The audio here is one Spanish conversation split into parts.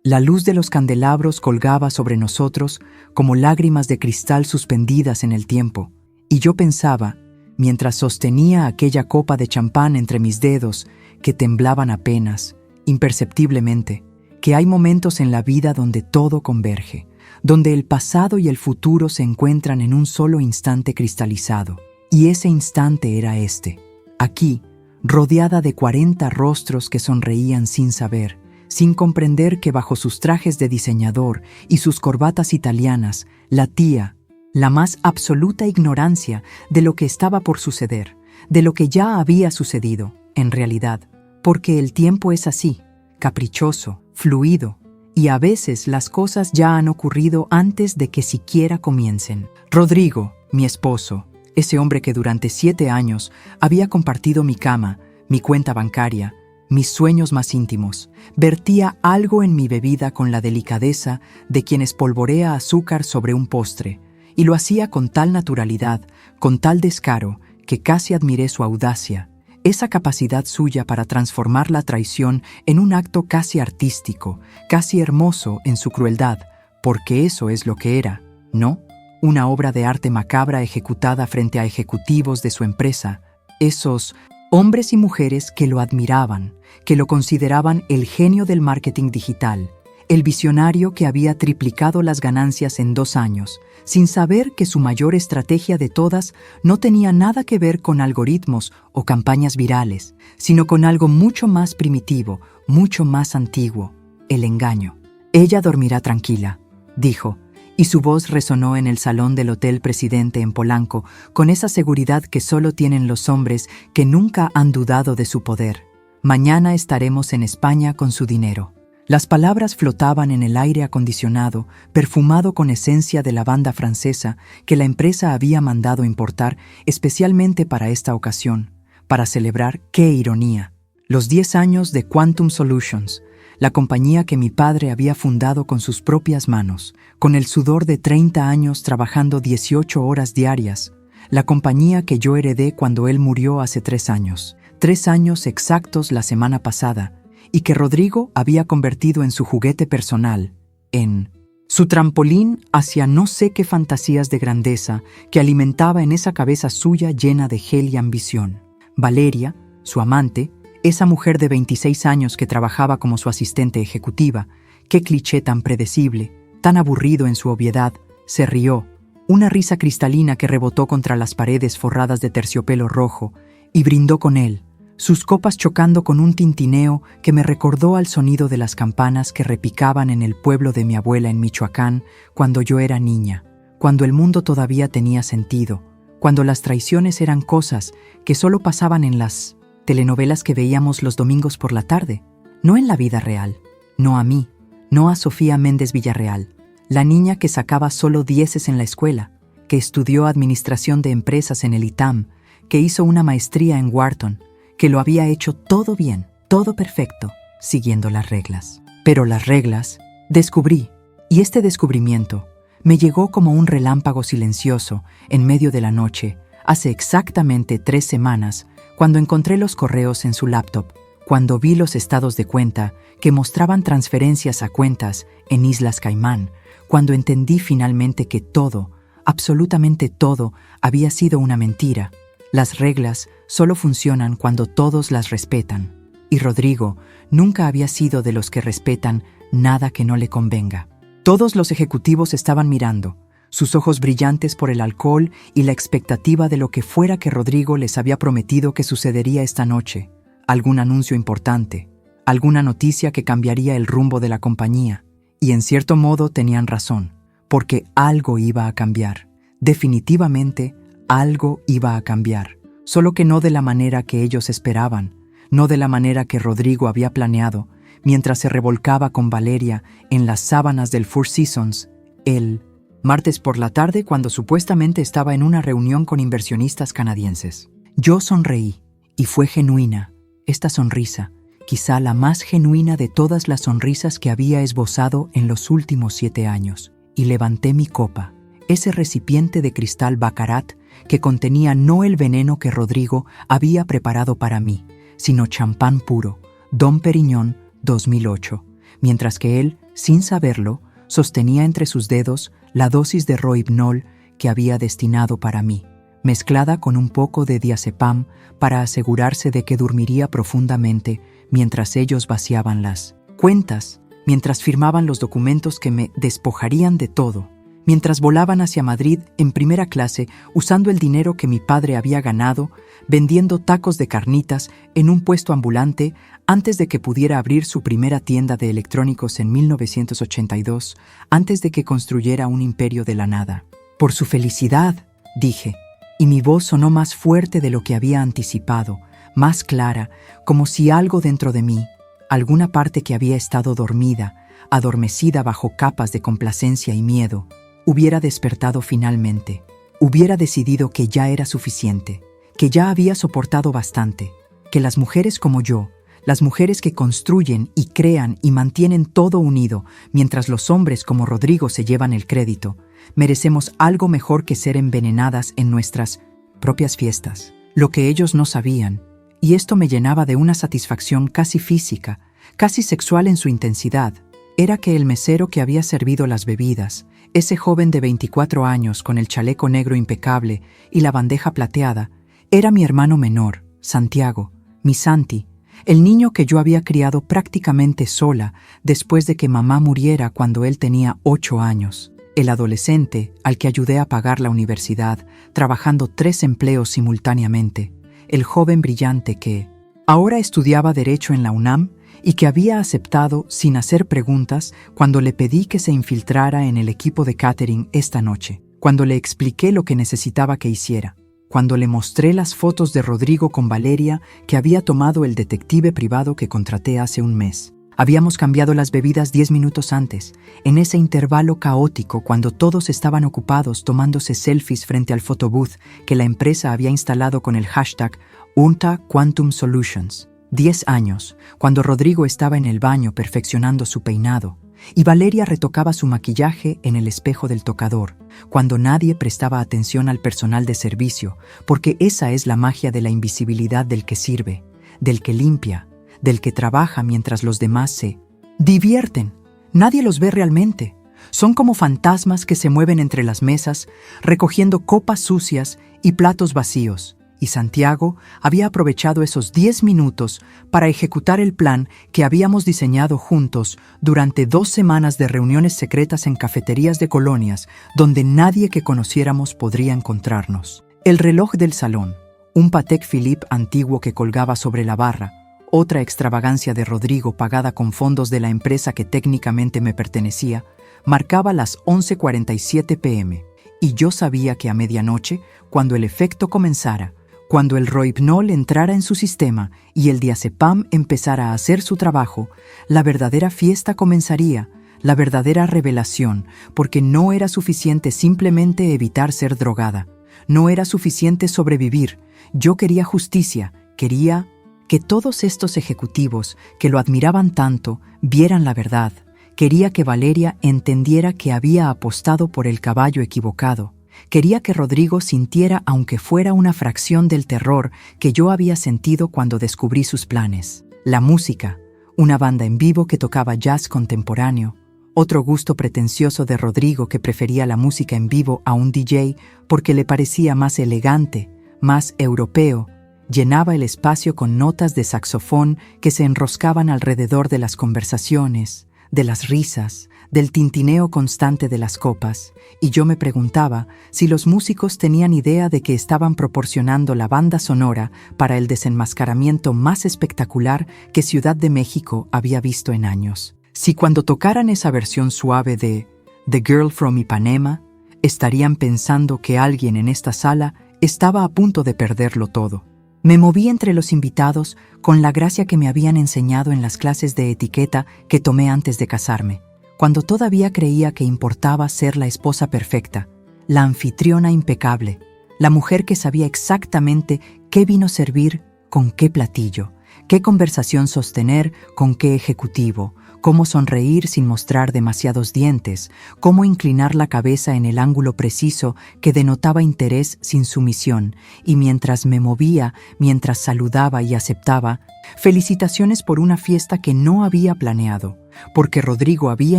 La luz de los candelabros colgaba sobre nosotros como lágrimas de cristal suspendidas en el tiempo, y yo pensaba, mientras sostenía aquella copa de champán entre mis dedos, que temblaban apenas, imperceptiblemente, que hay momentos en la vida donde todo converge, donde el pasado y el futuro se encuentran en un solo instante cristalizado. Y ese instante era este, aquí, rodeada de 40 rostros que sonreían sin saber, sin comprender que bajo sus trajes de diseñador y sus corbatas italianas latía la más absoluta ignorancia de lo que estaba por suceder, de lo que ya había sucedido, en realidad, porque el tiempo es así, caprichoso, fluido, y a veces las cosas ya han ocurrido antes de que siquiera comiencen. Rodrigo, mi esposo, ese hombre que durante 7 años había compartido mi cama, mi cuenta bancaria, mis sueños más íntimos, vertía algo en mi bebida con la delicadeza de quien espolvorea azúcar sobre un postre, y lo hacía con tal naturalidad, con tal descaro, que casi admiré su audacia, esa capacidad suya para transformar la traición en un acto casi artístico, casi hermoso en su crueldad, porque eso es lo que era, ¿no? Una obra de arte macabra ejecutada frente a ejecutivos de su empresa, esos hombres y mujeres que lo admiraban, que lo consideraban el genio del marketing digital, el visionario que había triplicado las ganancias en 2 años, sin saber que su mayor estrategia de todas no tenía nada que ver con algoritmos o campañas virales, sino con algo mucho más primitivo, mucho más antiguo, el engaño. «Ella dormirá tranquila», dijo, y su voz resonó en el salón del Hotel Presidente en Polanco con esa seguridad que solo tienen los hombres que nunca han dudado de su poder. «Mañana estaremos en España con su dinero». Las palabras flotaban en el aire acondicionado, perfumado con esencia de lavanda francesa que la empresa había mandado importar especialmente para esta ocasión, para celebrar, ¡qué ironía!, los 10 años de Quantum Solutions, la compañía que mi padre había fundado con sus propias manos, con el sudor de 30 años trabajando 18 horas diarias, la compañía que yo heredé cuando él murió hace 3 años, 3 años exactos la semana pasada, y que Rodrigo había convertido en su juguete personal, en su trampolín hacia no sé qué fantasías de grandeza que alimentaba en esa cabeza suya llena de gel y ambición. Valeria, su amante, esa mujer de 26 años que trabajaba como su asistente ejecutiva, qué cliché tan predecible, tan aburrido en su obviedad, se rió, una risa cristalina que rebotó contra las paredes forradas de terciopelo rojo, y brindó con él, sus copas chocando con un tintineo que me recordó al sonido de las campanas que repicaban en el pueblo de mi abuela en Michoacán cuando yo era niña, cuando el mundo todavía tenía sentido, cuando las traiciones eran cosas que solo pasaban en las telenovelas que veíamos los domingos por la tarde, no en la vida real, no a mí, no a Sofía Méndez Villarreal, la niña que sacaba solo 10 en la escuela, que estudió administración de empresas en el ITAM, que hizo una maestría en Wharton, que lo había hecho todo bien, todo perfecto, siguiendo las reglas. Pero las reglas, descubrí, y este descubrimiento me llegó como un relámpago silencioso en medio de la noche, hace exactamente 3 semanas, cuando encontré los correos en su laptop, cuando vi los estados de cuenta que mostraban transferencias a cuentas en Islas Caimán, cuando entendí finalmente que todo, absolutamente todo, había sido una mentira. Las reglas solo funcionan cuando todos las respetan, y Rodrigo nunca había sido de los que respetan nada que no le convenga. Todos los ejecutivos estaban mirando, sus ojos brillantes por el alcohol y la expectativa de lo que fuera que Rodrigo les había prometido que sucedería esta noche, algún anuncio importante, alguna noticia que cambiaría el rumbo de la compañía, y en cierto modo tenían razón, porque algo iba a cambiar, definitivamente algo iba a cambiar, solo que no de la manera que ellos esperaban, no de la manera que Rodrigo había planeado, mientras se revolcaba con Valeria en las sábanas del Four Seasons, el martes por la tarde cuando supuestamente estaba en una reunión con inversionistas canadienses. Yo sonreí, y fue genuina, esta sonrisa, quizá la más genuina de todas las sonrisas que había esbozado en los últimos 7 años, y levanté mi copa, ese recipiente de cristal Baccarat que contenía no el veneno que Rodrigo había preparado para mí, sino champán puro, Dom Perignon 2008, mientras que él Sin saberlo, sostenía entre sus dedos la dosis de Rohypnol que había destinado para mí, mezclada con un poco de diazepam para asegurarse de que dormiría profundamente mientras ellos vaciaban las cuentas, mientras firmaban los documentos que me despojarían de todo, mientras volaban hacia Madrid en primera clase usando el dinero que mi padre había ganado, vendiendo tacos de carnitas en un puesto ambulante antes de que pudiera abrir su primera tienda de electrónicos en 1982, antes de que construyera un imperio de la nada. Por su felicidad, dije, y mi voz sonó más fuerte de lo que había anticipado, más clara, como si algo dentro de mí, alguna parte que había estado dormida, adormecida bajo capas de complacencia y miedo, hubiera despertado finalmente, hubiera decidido que ya era suficiente, que ya había soportado bastante, que las mujeres como yo, las mujeres que construyen y crean y mantienen todo unido, mientras los hombres como Rodrigo se llevan el crédito, merecemos algo mejor que ser envenenadas en nuestras propias fiestas. Lo que ellos no sabían, y esto me llenaba de una satisfacción casi física, casi sexual en su intensidad, era que el mesero que había servido las bebidas, ese joven de 24 años con el chaleco negro impecable y la bandeja plateada, era mi hermano menor, Santiago, mi Santi, el niño que yo había criado prácticamente sola después de que mamá muriera cuando él tenía 8 años, el adolescente al que ayudé a pagar la universidad, trabajando 3 empleos simultáneamente, el joven brillante que ahora estudiaba Derecho en la UNAM y que había aceptado sin hacer preguntas cuando le pedí que se infiltrara en el equipo de catering esta noche, cuando le expliqué lo que necesitaba que hiciera, cuando le mostré las fotos de Rodrigo con Valeria que había tomado el detective privado que contraté hace un mes. Habíamos cambiado las bebidas 10 minutos antes, en ese intervalo caótico cuando todos estaban ocupados tomándose selfies frente al photobooth que la empresa había instalado con el hashtag UNTA Quantum Solutions. 10 años, cuando Rodrigo estaba en el baño perfeccionando su peinado y Valeria retocaba su maquillaje en el espejo del tocador, cuando nadie prestaba atención al personal de servicio, porque esa es la magia de la invisibilidad del que sirve, del que limpia, del que trabaja mientras los demás se divierten. Nadie los ve realmente. Son como fantasmas que se mueven entre las mesas, recogiendo copas sucias y platos vacíos. Y Santiago había aprovechado esos 10 minutos para ejecutar el plan que habíamos diseñado juntos durante 2 semanas de reuniones secretas en cafeterías de colonias donde nadie que conociéramos podría encontrarnos. El reloj del salón, un Patek Philippe antiguo que colgaba sobre la barra, otra extravagancia de Rodrigo pagada con fondos de la empresa que técnicamente me pertenecía, marcaba las 11:47 p.m. Y yo sabía que a medianoche, cuando el efecto comenzara, cuando el Rohypnol entrara en su sistema y el diazepam empezara a hacer su trabajo, la verdadera fiesta comenzaría, la verdadera revelación, porque no era suficiente simplemente evitar ser drogada. No era suficiente sobrevivir. Yo quería justicia, quería que todos estos ejecutivos que lo admiraban tanto vieran la verdad. Quería que Valeria entendiera que había apostado por el caballo equivocado. Quería que Rodrigo sintiera aunque fuera una fracción del terror que yo había sentido cuando descubrí sus planes. La música, una banda en vivo que tocaba jazz contemporáneo, otro gusto pretencioso de Rodrigo que prefería la música en vivo a un DJ porque le parecía más elegante, más europeo, llenaba el espacio con notas de saxofón que se enroscaban alrededor de las conversaciones, de las risas, del tintineo constante de las copas, y yo me preguntaba si los músicos tenían idea de que estaban proporcionando la banda sonora para el desenmascaramiento más espectacular que Ciudad de México había visto en años. Si cuando tocaran esa versión suave de The Girl from Ipanema, estarían pensando que alguien en esta sala estaba a punto de perderlo todo. Me moví entre los invitados con la gracia que me habían enseñado en las clases de etiqueta que tomé antes de casarme, cuando todavía creía que importaba ser la esposa perfecta, la anfitriona impecable, la mujer que sabía exactamente qué vino servir con qué platillo, qué conversación sostener con qué ejecutivo, cómo sonreír sin mostrar demasiados dientes, cómo inclinar la cabeza en el ángulo preciso que denotaba interés sin sumisión, y mientras me movía, mientras saludaba y aceptaba, felicitaciones por una fiesta que no había planeado, porque Rodrigo había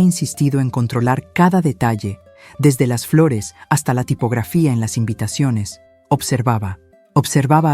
insistido en controlar cada detalle, desde las flores hasta la tipografía en las invitaciones. Observaba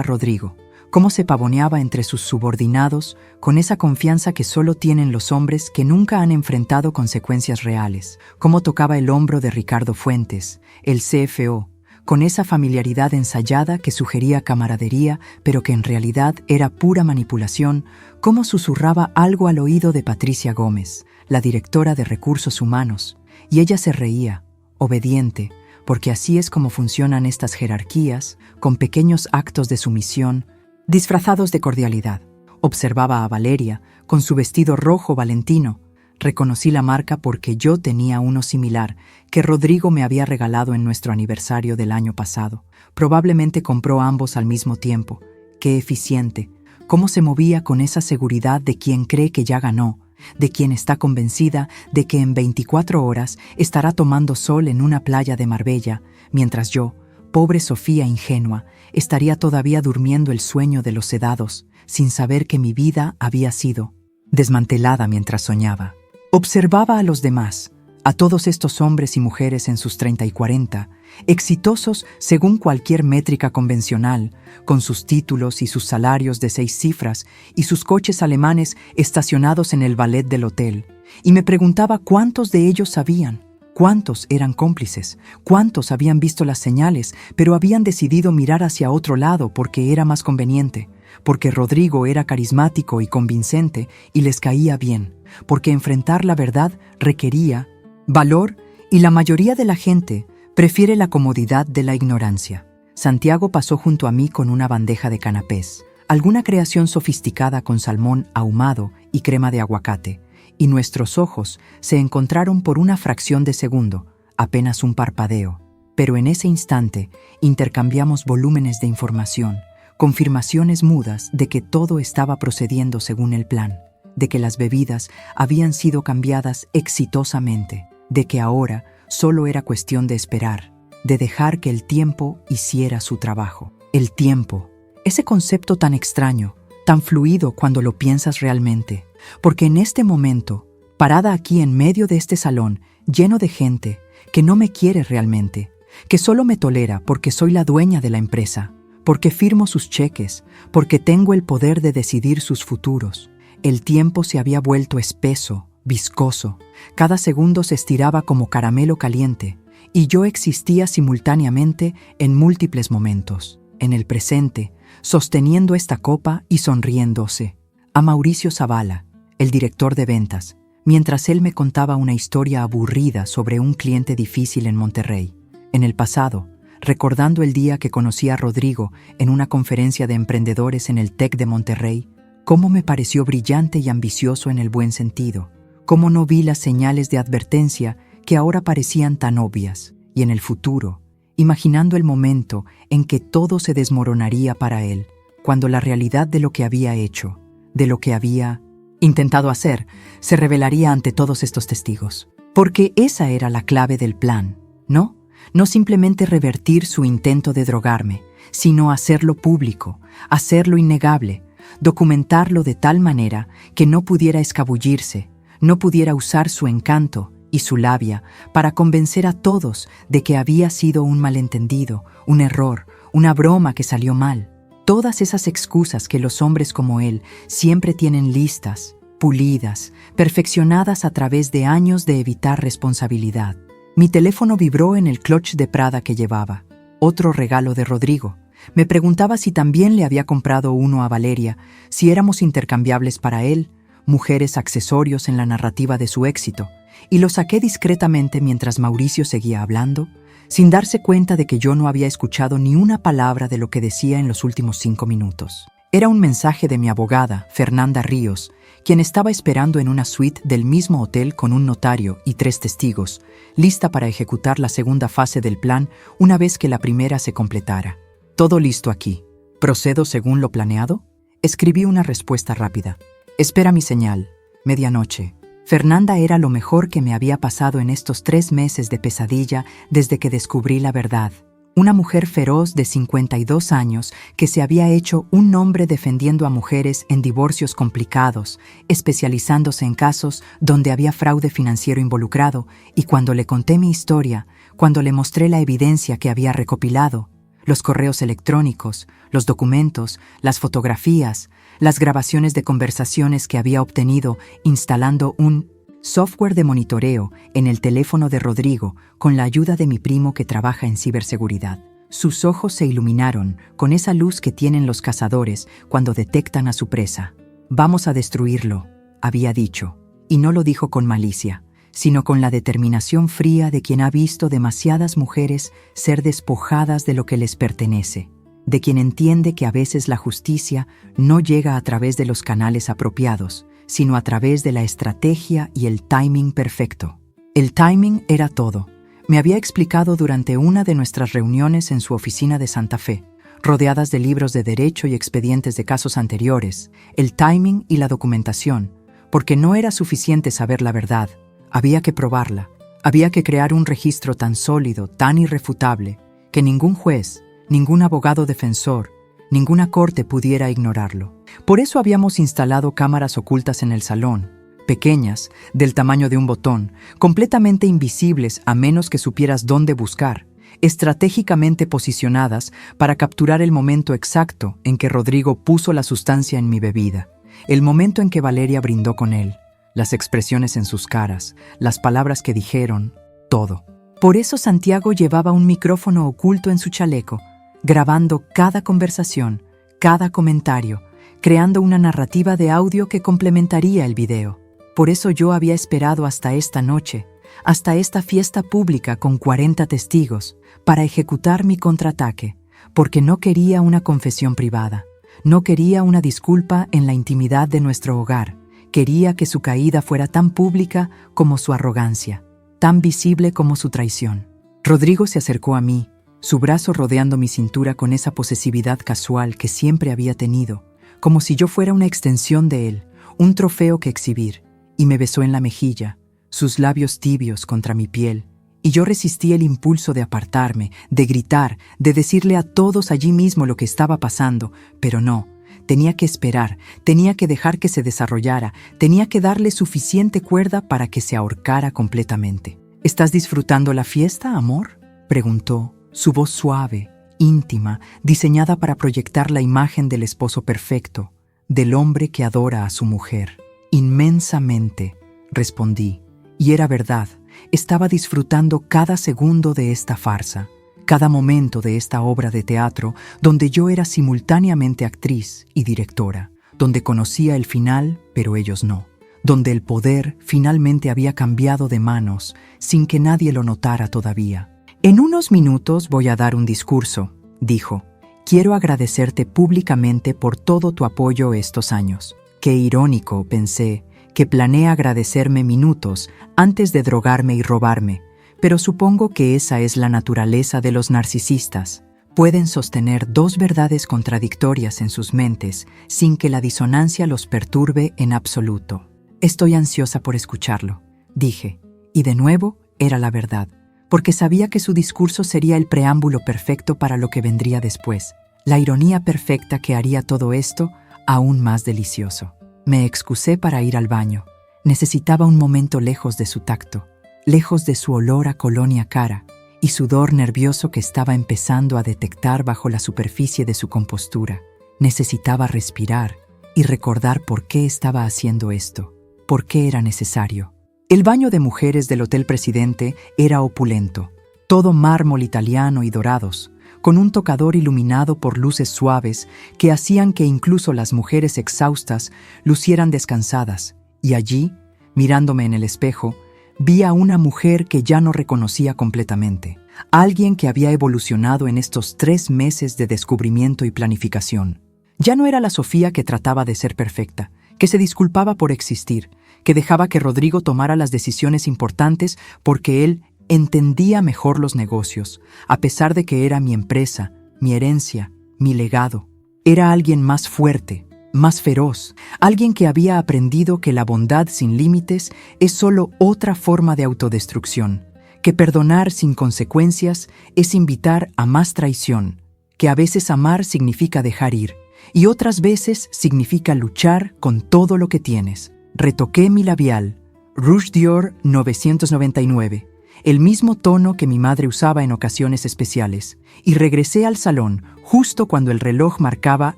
a Rodrigo, cómo se pavoneaba entre sus subordinados con esa confianza que solo tienen los hombres que nunca han enfrentado consecuencias reales, cómo tocaba el hombro de Ricardo Fuentes, el CFO, con esa familiaridad ensayada que sugería camaradería, pero que en realidad era pura manipulación, cómo susurraba algo al oído de Patricia Gómez, la directora de Recursos Humanos, y ella se reía, obediente, porque así es como funcionan estas jerarquías, con pequeños actos de sumisión, disfrazados de cordialidad. Observaba a Valeria, con su vestido rojo valentino. Reconocí la marca porque yo tenía uno similar, que Rodrigo me había regalado en nuestro aniversario del año pasado. Probablemente compró ambos al mismo tiempo. Qué eficiente. Cómo se movía con esa seguridad de quien cree que ya ganó, de quien está convencida de que en 24 horas estará tomando sol en una playa de Marbella, mientras yo, pobre Sofía ingenua, estaría todavía durmiendo el sueño de los sedados, sin saber que mi vida había sido desmantelada mientras soñaba. Observaba a los demás, a todos estos hombres y mujeres en sus 30 y 40, exitosos según cualquier métrica convencional, con sus títulos y sus salarios de 6 cifras y sus coches alemanes estacionados en el valet del hotel, y me preguntaba cuántos de ellos sabían. ¿Cuántos eran cómplices? ¿Cuántos habían visto las señales, pero habían decidido mirar hacia otro lado porque era más conveniente? Porque Rodrigo era carismático y convincente y les caía bien, porque enfrentar la verdad requería valor y la mayoría de la gente prefiere la comodidad de la ignorancia. Santiago pasó junto a mí con una bandeja de canapés, alguna creación sofisticada con salmón ahumado y crema de aguacate, y nuestros ojos se encontraron por una fracción de segundo, apenas un parpadeo. Pero en ese instante intercambiamos volúmenes de información, confirmaciones mudas de que todo estaba procediendo según el plan, de que las bebidas habían sido cambiadas exitosamente, de que ahora solo era cuestión de esperar, de dejar que el tiempo hiciera su trabajo. El tiempo, ese concepto tan extraño, tan fluido cuando lo piensas realmente, porque en este momento, parada aquí en medio de este salón, lleno de gente que no me quiere realmente, que solo me tolera porque soy la dueña de la empresa, porque firmo sus cheques, porque tengo el poder de decidir sus futuros. El tiempo se había vuelto espeso, viscoso, cada segundo se estiraba como caramelo caliente, y yo existía simultáneamente en múltiples momentos, en el presente, sosteniendo esta copa y sonriéndose, a Mauricio Zavala, el director de ventas, mientras él me contaba una historia aburrida sobre un cliente difícil en Monterrey. En el pasado, recordando el día que conocí a Rodrigo en una conferencia de emprendedores en el TEC de Monterrey, cómo me pareció brillante y ambicioso en el buen sentido, cómo no vi las señales de advertencia que ahora parecían tan obvias, y en el futuro, imaginando el momento en que todo se desmoronaría para él, cuando la realidad de lo que había hecho, de lo que había intentado hacer, se revelaría ante todos estos testigos. Porque esa era la clave del plan, ¿no? No simplemente revertir su intento de drogarme, sino hacerlo público, hacerlo innegable, documentarlo de tal manera que no pudiera escabullirse, no pudiera usar su encanto y su labia para convencer a todos de que había sido un malentendido, un error, una broma que salió mal. Todas esas excusas que los hombres como él siempre tienen listas, pulidas, perfeccionadas a través de años de evitar responsabilidad. Mi teléfono vibró en el clutch de Prada que llevaba, otro regalo de Rodrigo. Me preguntaba si también le había comprado uno a Valeria, si éramos intercambiables para él, mujeres accesorios en la narrativa de su éxito, y lo saqué discretamente mientras Mauricio seguía hablando, sin darse cuenta de que yo no había escuchado ni una palabra de lo que decía en los últimos 5 minutos. Era un mensaje de mi abogada, Fernanda Ríos, quien estaba esperando en una suite del mismo hotel con un notario y 3 testigos, lista para ejecutar la segunda fase del plan una vez que la primera se completara. Todo listo aquí. ¿Procedo según lo planeado? Escribí una respuesta rápida. Espera mi señal. Medianoche. Fernanda era lo mejor que me había pasado en estos 3 meses de pesadilla desde que descubrí la verdad. Una mujer feroz de 52 años que se había hecho un nombre defendiendo a mujeres en divorcios complicados, especializándose en casos donde había fraude financiero involucrado, y cuando le conté mi historia, cuando le mostré la evidencia que había recopilado, los correos electrónicos, los documentos, las fotografías, las grabaciones de conversaciones que había obtenido instalando un software de monitoreo en el teléfono de Rodrigo con la ayuda de mi primo que trabaja en ciberseguridad. Sus ojos se iluminaron con esa luz que tienen los cazadores cuando detectan a su presa. «Vamos a destruirlo», había dicho, y no lo dijo con malicia, sino con la determinación fría de quien ha visto demasiadas mujeres ser despojadas de lo que les pertenece, de quien entiende que a veces la justicia no llega a través de los canales apropiados, sino a través de la estrategia y el timing perfecto. El timing era todo. Me había explicado durante una de nuestras reuniones en su oficina de Santa Fe, rodeadas de libros de derecho y expedientes de casos anteriores, el timing y la documentación, porque no era suficiente saber la verdad, había que probarla, había que crear un registro tan sólido, tan irrefutable, que ningún juez, ningún abogado defensor, ninguna corte pudiera ignorarlo. Por eso habíamos instalado cámaras ocultas en el salón, pequeñas, del tamaño de un botón, completamente invisibles a menos que supieras dónde buscar, estratégicamente posicionadas para capturar el momento exacto en que Rodrigo puso la sustancia en mi bebida, el momento en que Valeria brindó con él, las expresiones en sus caras, las palabras que dijeron, todo. Por eso Santiago llevaba un micrófono oculto en su chaleco, grabando cada conversación, cada comentario, creando una narrativa de audio que complementaría el video. Por eso yo había esperado hasta esta noche, hasta esta fiesta pública con 40 testigos, para ejecutar mi contraataque, porque no quería una confesión privada, no quería una disculpa en la intimidad de nuestro hogar, quería que su caída fuera tan pública como su arrogancia, tan visible como su traición. Rodrigo se acercó a mí, su brazo rodeando mi cintura con esa posesividad casual que siempre había tenido, como si yo fuera una extensión de él, un trofeo que exhibir, y me besó en la mejilla, sus labios tibios contra mi piel, y yo resistí el impulso de apartarme, de gritar, de decirle a todos allí mismo lo que estaba pasando, pero no, tenía que esperar, tenía que dejar que se desarrollara, tenía que darle suficiente cuerda para que se ahorcara completamente. ¿Estás disfrutando la fiesta, amor?, preguntó, su voz suave, íntima, diseñada para proyectar la imagen del esposo perfecto, del hombre que adora a su mujer. Inmensamente, respondí, y era verdad, estaba disfrutando cada segundo de esta farsa, cada momento de esta obra de teatro donde yo era simultáneamente actriz y directora, donde conocía el final, pero ellos no, donde el poder finalmente había cambiado de manos sin que nadie lo notara todavía. En unos minutos voy a dar un discurso, dijo. Quiero agradecerte públicamente por todo tu apoyo estos años. Qué irónico, pensé, que planea agradecerme minutos antes de drogarme y robarme, pero supongo que esa es la naturaleza de los narcisistas. Pueden sostener dos verdades contradictorias en sus mentes sin que la disonancia los perturbe en absoluto. Estoy ansiosa por escucharlo, dije, y de nuevo era la verdad, porque sabía que su discurso sería el preámbulo perfecto para lo que vendría después, la ironía perfecta que haría todo esto aún más delicioso. Me excusé para ir al baño. Necesitaba un momento lejos de su tacto, lejos de su olor a colonia cara y sudor nervioso que estaba empezando a detectar bajo la superficie de su compostura. Necesitaba respirar y recordar por qué estaba haciendo esto, por qué era necesario. El baño de mujeres del Hotel Presidente era opulento, todo mármol italiano y dorados, con un tocador iluminado por luces suaves que hacían que incluso las mujeres exhaustas lucieran descansadas, y allí, mirándome en el espejo, vi a una mujer que ya no reconocía completamente, alguien que había evolucionado en estos 3 meses de descubrimiento y planificación. Ya no era la Sofía que trataba de ser perfecta, que se disculpaba por existir, que dejaba que Rodrigo tomara las decisiones importantes porque él entendía mejor los negocios, a pesar de que era mi empresa, mi herencia, mi legado. Era alguien más fuerte, más feroz, alguien que había aprendido que la bondad sin límites es solo otra forma de autodestrucción, que perdonar sin consecuencias es invitar a más traición, que a veces amar significa dejar ir, y otras veces significa luchar con todo lo que tienes. Retoqué mi labial, Rouge Dior 999, el mismo tono que mi madre usaba en ocasiones especiales, y regresé al salón justo cuando el reloj marcaba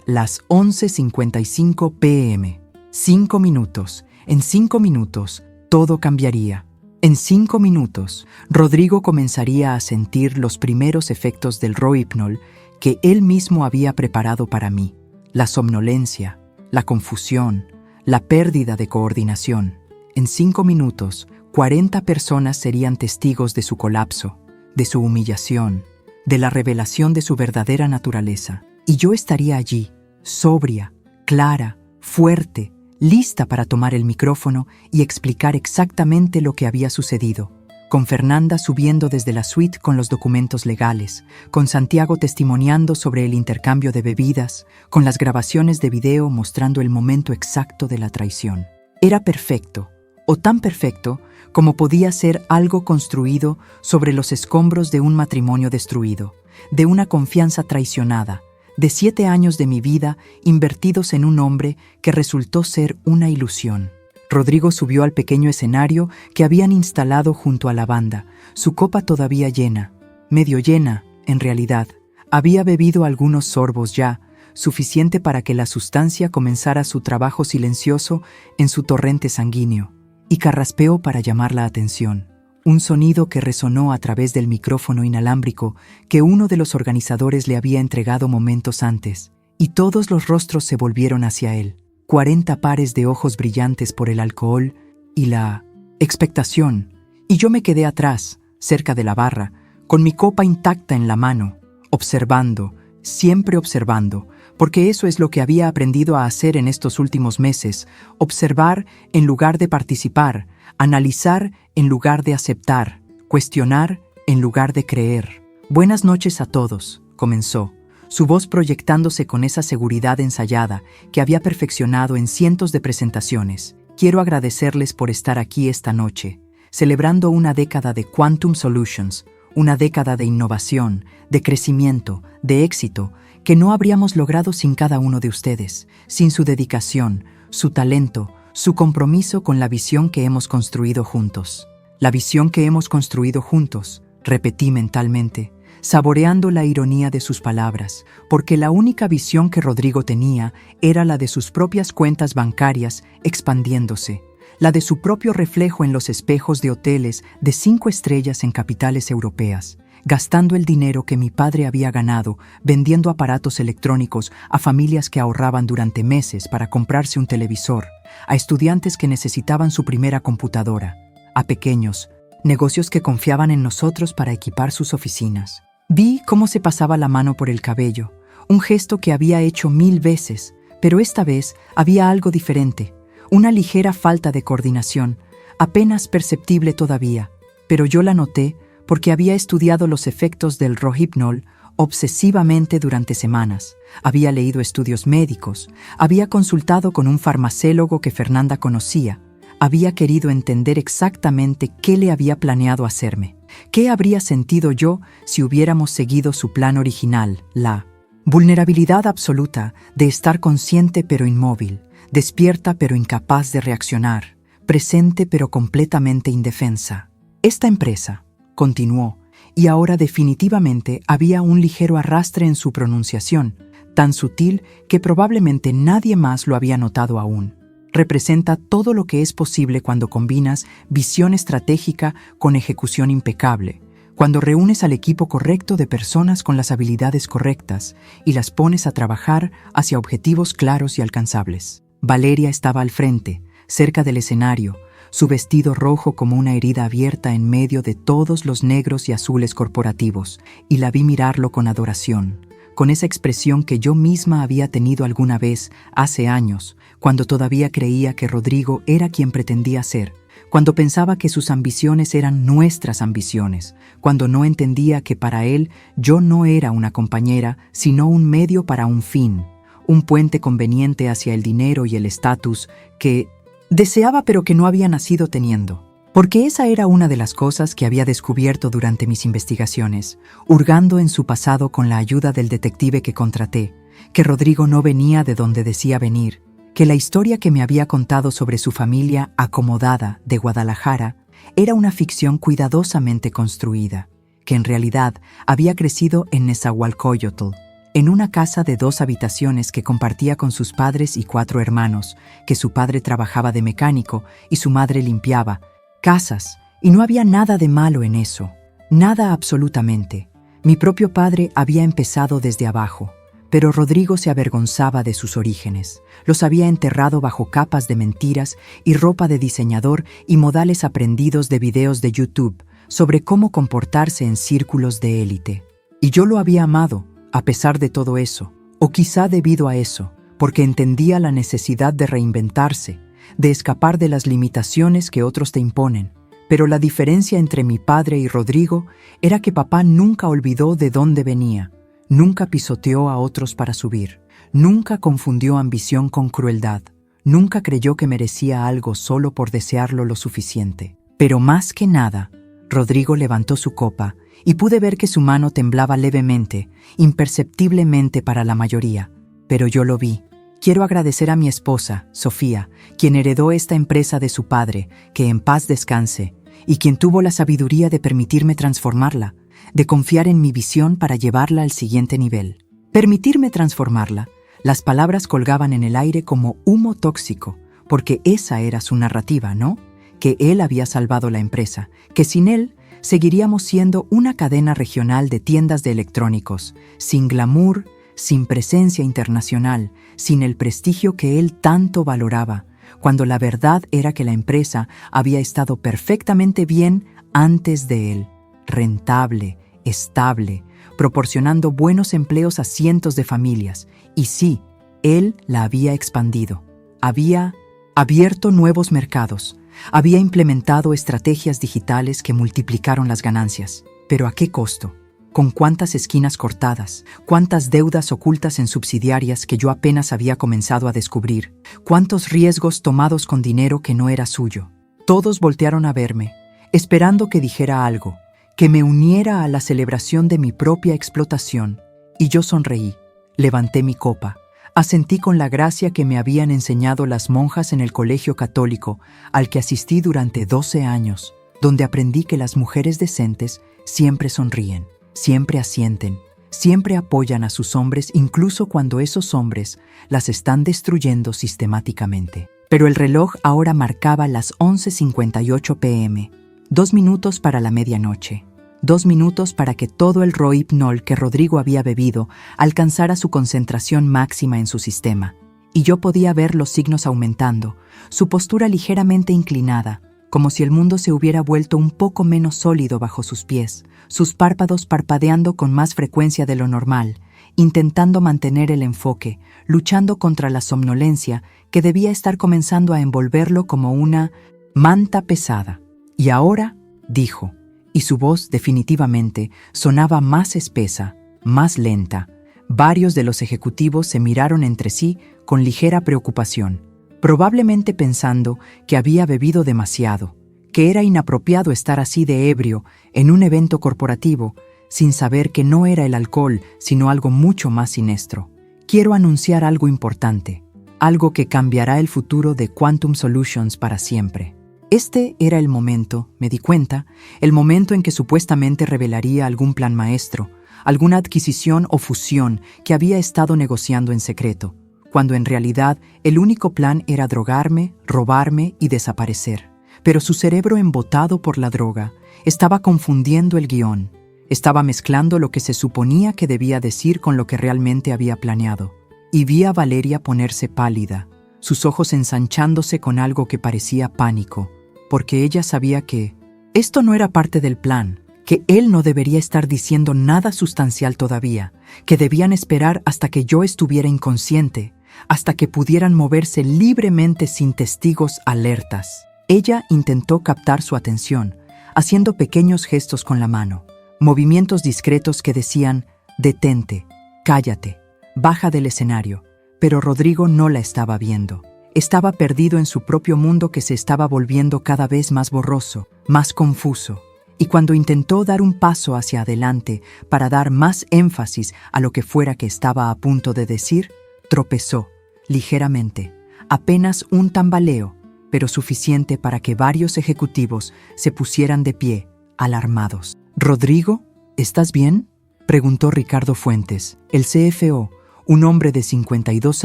las 11:55 p.m. 5 minutos. En 5 minutos, todo cambiaría. En 5 minutos, Rodrigo comenzaría a sentir los primeros efectos del Rohypnol que él mismo había preparado para mí. La somnolencia, la confusión, la pérdida de coordinación. En 5 minutos, 40 personas serían testigos de su colapso, de su humillación, de la revelación de su verdadera naturaleza. Y yo estaría allí, sobria, clara, fuerte, lista para tomar el micrófono y explicar exactamente lo que había sucedido, con Fernanda subiendo desde la suite con los documentos legales, con Santiago testimoniando sobre el intercambio de bebidas, con las grabaciones de video mostrando el momento exacto de la traición. Era perfecto, o tan perfecto como podía ser algo construido sobre los escombros de un matrimonio destruido, de una confianza traicionada, de 7 años de mi vida invertidos en un hombre que resultó ser una ilusión. Rodrigo subió al pequeño escenario que habían instalado junto a la banda, su copa todavía llena, medio llena, en realidad. Había bebido algunos sorbos ya, suficiente para que la sustancia comenzara su trabajo silencioso en su torrente sanguíneo, y carraspeó para llamar la atención. Un sonido que resonó a través del micrófono inalámbrico que uno de los organizadores le había entregado momentos antes, y todos los rostros se volvieron hacia él. 40 pares de ojos brillantes por el alcohol y la expectación, y yo me quedé atrás, cerca de la barra, con mi copa intacta en la mano, observando, siempre observando, porque eso es lo que había aprendido a hacer en estos últimos meses, observar en lugar de participar, analizar en lugar de aceptar, cuestionar en lugar de creer. Buenas noches a todos, comenzó, su voz proyectándose con esa seguridad ensayada que había perfeccionado en cientos de presentaciones. Quiero agradecerles por estar aquí esta noche, celebrando una década de Quantum Solutions, una década de innovación, de crecimiento, de éxito, que no habríamos logrado sin cada uno de ustedes, sin su dedicación, su talento, su compromiso con la visión que hemos construido juntos. La visión que hemos construido juntos, repetí mentalmente, saboreando la ironía de sus palabras, porque la única visión que Rodrigo tenía era la de sus propias cuentas bancarias expandiéndose, la de su propio reflejo en los espejos de hoteles de 5 estrellas en capitales europeas, gastando el dinero que mi padre había ganado vendiendo aparatos electrónicos a familias que ahorraban durante meses para comprarse un televisor, a estudiantes que necesitaban su primera computadora, a pequeños, negocios que confiaban en nosotros para equipar sus oficinas. Vi cómo se pasaba la mano por el cabello, un gesto que había hecho 1000 veces, pero esta vez había algo diferente, una ligera falta de coordinación, apenas perceptible todavía, pero yo la noté porque había estudiado los efectos del Rohypnol obsesivamente durante semanas, había leído estudios médicos, había consultado con un farmacélogo que Fernanda conocía, había querido entender exactamente qué le había planeado hacerme. ¿Qué habría sentido yo si hubiéramos seguido su plan original, la vulnerabilidad absoluta de estar consciente pero inmóvil, despierta pero incapaz de reaccionar, presente pero completamente indefensa? Esta empresa, continuó, y ahora definitivamente había un ligero arrastre en su pronunciación, tan sutil que probablemente nadie más lo había notado aún. Representa todo lo que es posible cuando combinas visión estratégica con ejecución impecable, cuando reúnes al equipo correcto de personas con las habilidades correctas y las pones a trabajar hacia objetivos claros y alcanzables. Valeria estaba al frente, cerca del escenario, su vestido rojo como una herida abierta en medio de todos los negros y azules corporativos, y la vi mirarlo con adoración, con esa expresión que yo misma había tenido alguna vez, hace años, cuando todavía creía que Rodrigo era quien pretendía ser, cuando pensaba que sus ambiciones eran nuestras ambiciones, cuando no entendía que para él yo no era una compañera, sino un medio para un fin, un puente conveniente hacia el dinero y el estatus que deseaba pero que no había nacido teniendo. Porque esa era una de las cosas que había descubierto durante mis investigaciones, hurgando en su pasado con la ayuda del detective que contraté, que Rodrigo no venía de donde decía venir, que la historia que me había contado sobre su familia acomodada de Guadalajara era una ficción cuidadosamente construida, que en realidad había crecido en Nezahualcóyotl, en una casa de 2 habitaciones que compartía con sus padres y 4 hermanos, que su padre trabajaba de mecánico y su madre limpiaba casas, y no había nada de malo en eso, nada absolutamente. Mi propio padre había empezado desde abajo, pero Rodrigo se avergonzaba de sus orígenes. Los había enterrado bajo capas de mentiras y ropa de diseñador y modales aprendidos de videos de YouTube sobre cómo comportarse en círculos de élite. Y yo lo había amado, a pesar de todo eso, o quizá debido a eso, porque entendía la necesidad de reinventarse, de escapar de las limitaciones que otros te imponen. Pero la diferencia entre mi padre y Rodrigo era que papá nunca olvidó de dónde venía, nunca pisoteó a otros para subir, nunca confundió ambición con crueldad, nunca creyó que merecía algo solo por desearlo lo suficiente. Pero más que nada, Rodrigo levantó su copa y pude ver que su mano temblaba levemente, imperceptiblemente para la mayoría, pero yo lo vi. Quiero agradecer a mi esposa, Sofía, quien heredó esta empresa de su padre, que en paz descanse, y quien tuvo la sabiduría de permitirme transformarla, de confiar en mi visión para llevarla al siguiente nivel. Permitirme transformarla, las palabras colgaban en el aire como humo tóxico, porque esa era su narrativa, ¿no? Que él había salvado la empresa, que sin él seguiríamos siendo una cadena regional de tiendas de electrónicos, sin glamour, sin presencia internacional, sin el prestigio que él tanto valoraba, cuando la verdad era que la empresa había estado perfectamente bien antes de él, rentable, estable, proporcionando buenos empleos a cientos de familias. Y sí, él la había expandido, había abierto nuevos mercados, había implementado estrategias digitales que multiplicaron las ganancias. ¿Pero a qué costo? ¿Con cuántas esquinas cortadas? ¿Cuántas deudas ocultas en subsidiarias que yo apenas había comenzado a descubrir? ¿Cuántos riesgos tomados con dinero que no era suyo? Todos voltearon a verme, esperando que dijera algo, que me uniera a la celebración de mi propia explotación, y yo sonreí, levanté mi copa, asentí con la gracia que me habían enseñado las monjas en el colegio católico al que asistí durante 12 años, donde aprendí que las mujeres decentes siempre sonríen. Siempre asienten, siempre apoyan a sus hombres incluso cuando esos hombres las están destruyendo sistemáticamente. Pero el reloj ahora marcaba las 11:58 p.m., 2 minutos para la medianoche, 2 minutos para que todo el rohypnol que Rodrigo había bebido alcanzara su concentración máxima en su sistema. Y yo podía ver los signos aumentando, su postura ligeramente inclinada, como si el mundo se hubiera vuelto un poco menos sólido bajo sus pies, sus párpados parpadeando con más frecuencia de lo normal, intentando mantener el enfoque, luchando contra la somnolencia que debía estar comenzando a envolverlo como una manta pesada. Y ahora, dijo, y su voz definitivamente sonaba más espesa, más lenta. Varios de los ejecutivos se miraron entre sí con ligera preocupación, probablemente pensando que había bebido demasiado, que era inapropiado estar así de ebrio en un evento corporativo, sin saber que no era el alcohol, sino algo mucho más siniestro. Quiero anunciar algo importante, algo que cambiará el futuro de Quantum Solutions para siempre. Este era el momento, me di cuenta, el momento en que supuestamente revelaría algún plan maestro, alguna adquisición o fusión que había estado negociando en secreto, cuando en realidad el único plan era drogarme, robarme y desaparecer. Pero su cerebro embotado por la droga estaba confundiendo el guión, estaba mezclando lo que se suponía que debía decir con lo que realmente había planeado. Y vi a Valeria ponerse pálida, sus ojos ensanchándose con algo que parecía pánico, porque ella sabía que esto no era parte del plan, que él no debería estar diciendo nada sustancial todavía, que debían esperar hasta que yo estuviera inconsciente, hasta que pudieran moverse libremente sin testigos alertas. Ella intentó captar su atención, haciendo pequeños gestos con la mano, movimientos discretos que decían: detente, cállate, baja del escenario, Pero Rodrigo no la estaba viendo. Estaba perdido en su propio mundo que se estaba volviendo cada vez más borroso, más confuso. Y cuando intentó dar un paso hacia adelante para dar más énfasis a lo que fuera que estaba a punto de decir, tropezó, ligeramente, apenas un tambaleo, pero suficiente para que varios ejecutivos se pusieran de pie, alarmados. «Rodrigo, ¿estás bien?», preguntó Ricardo Fuentes, el CFO, un hombre de 52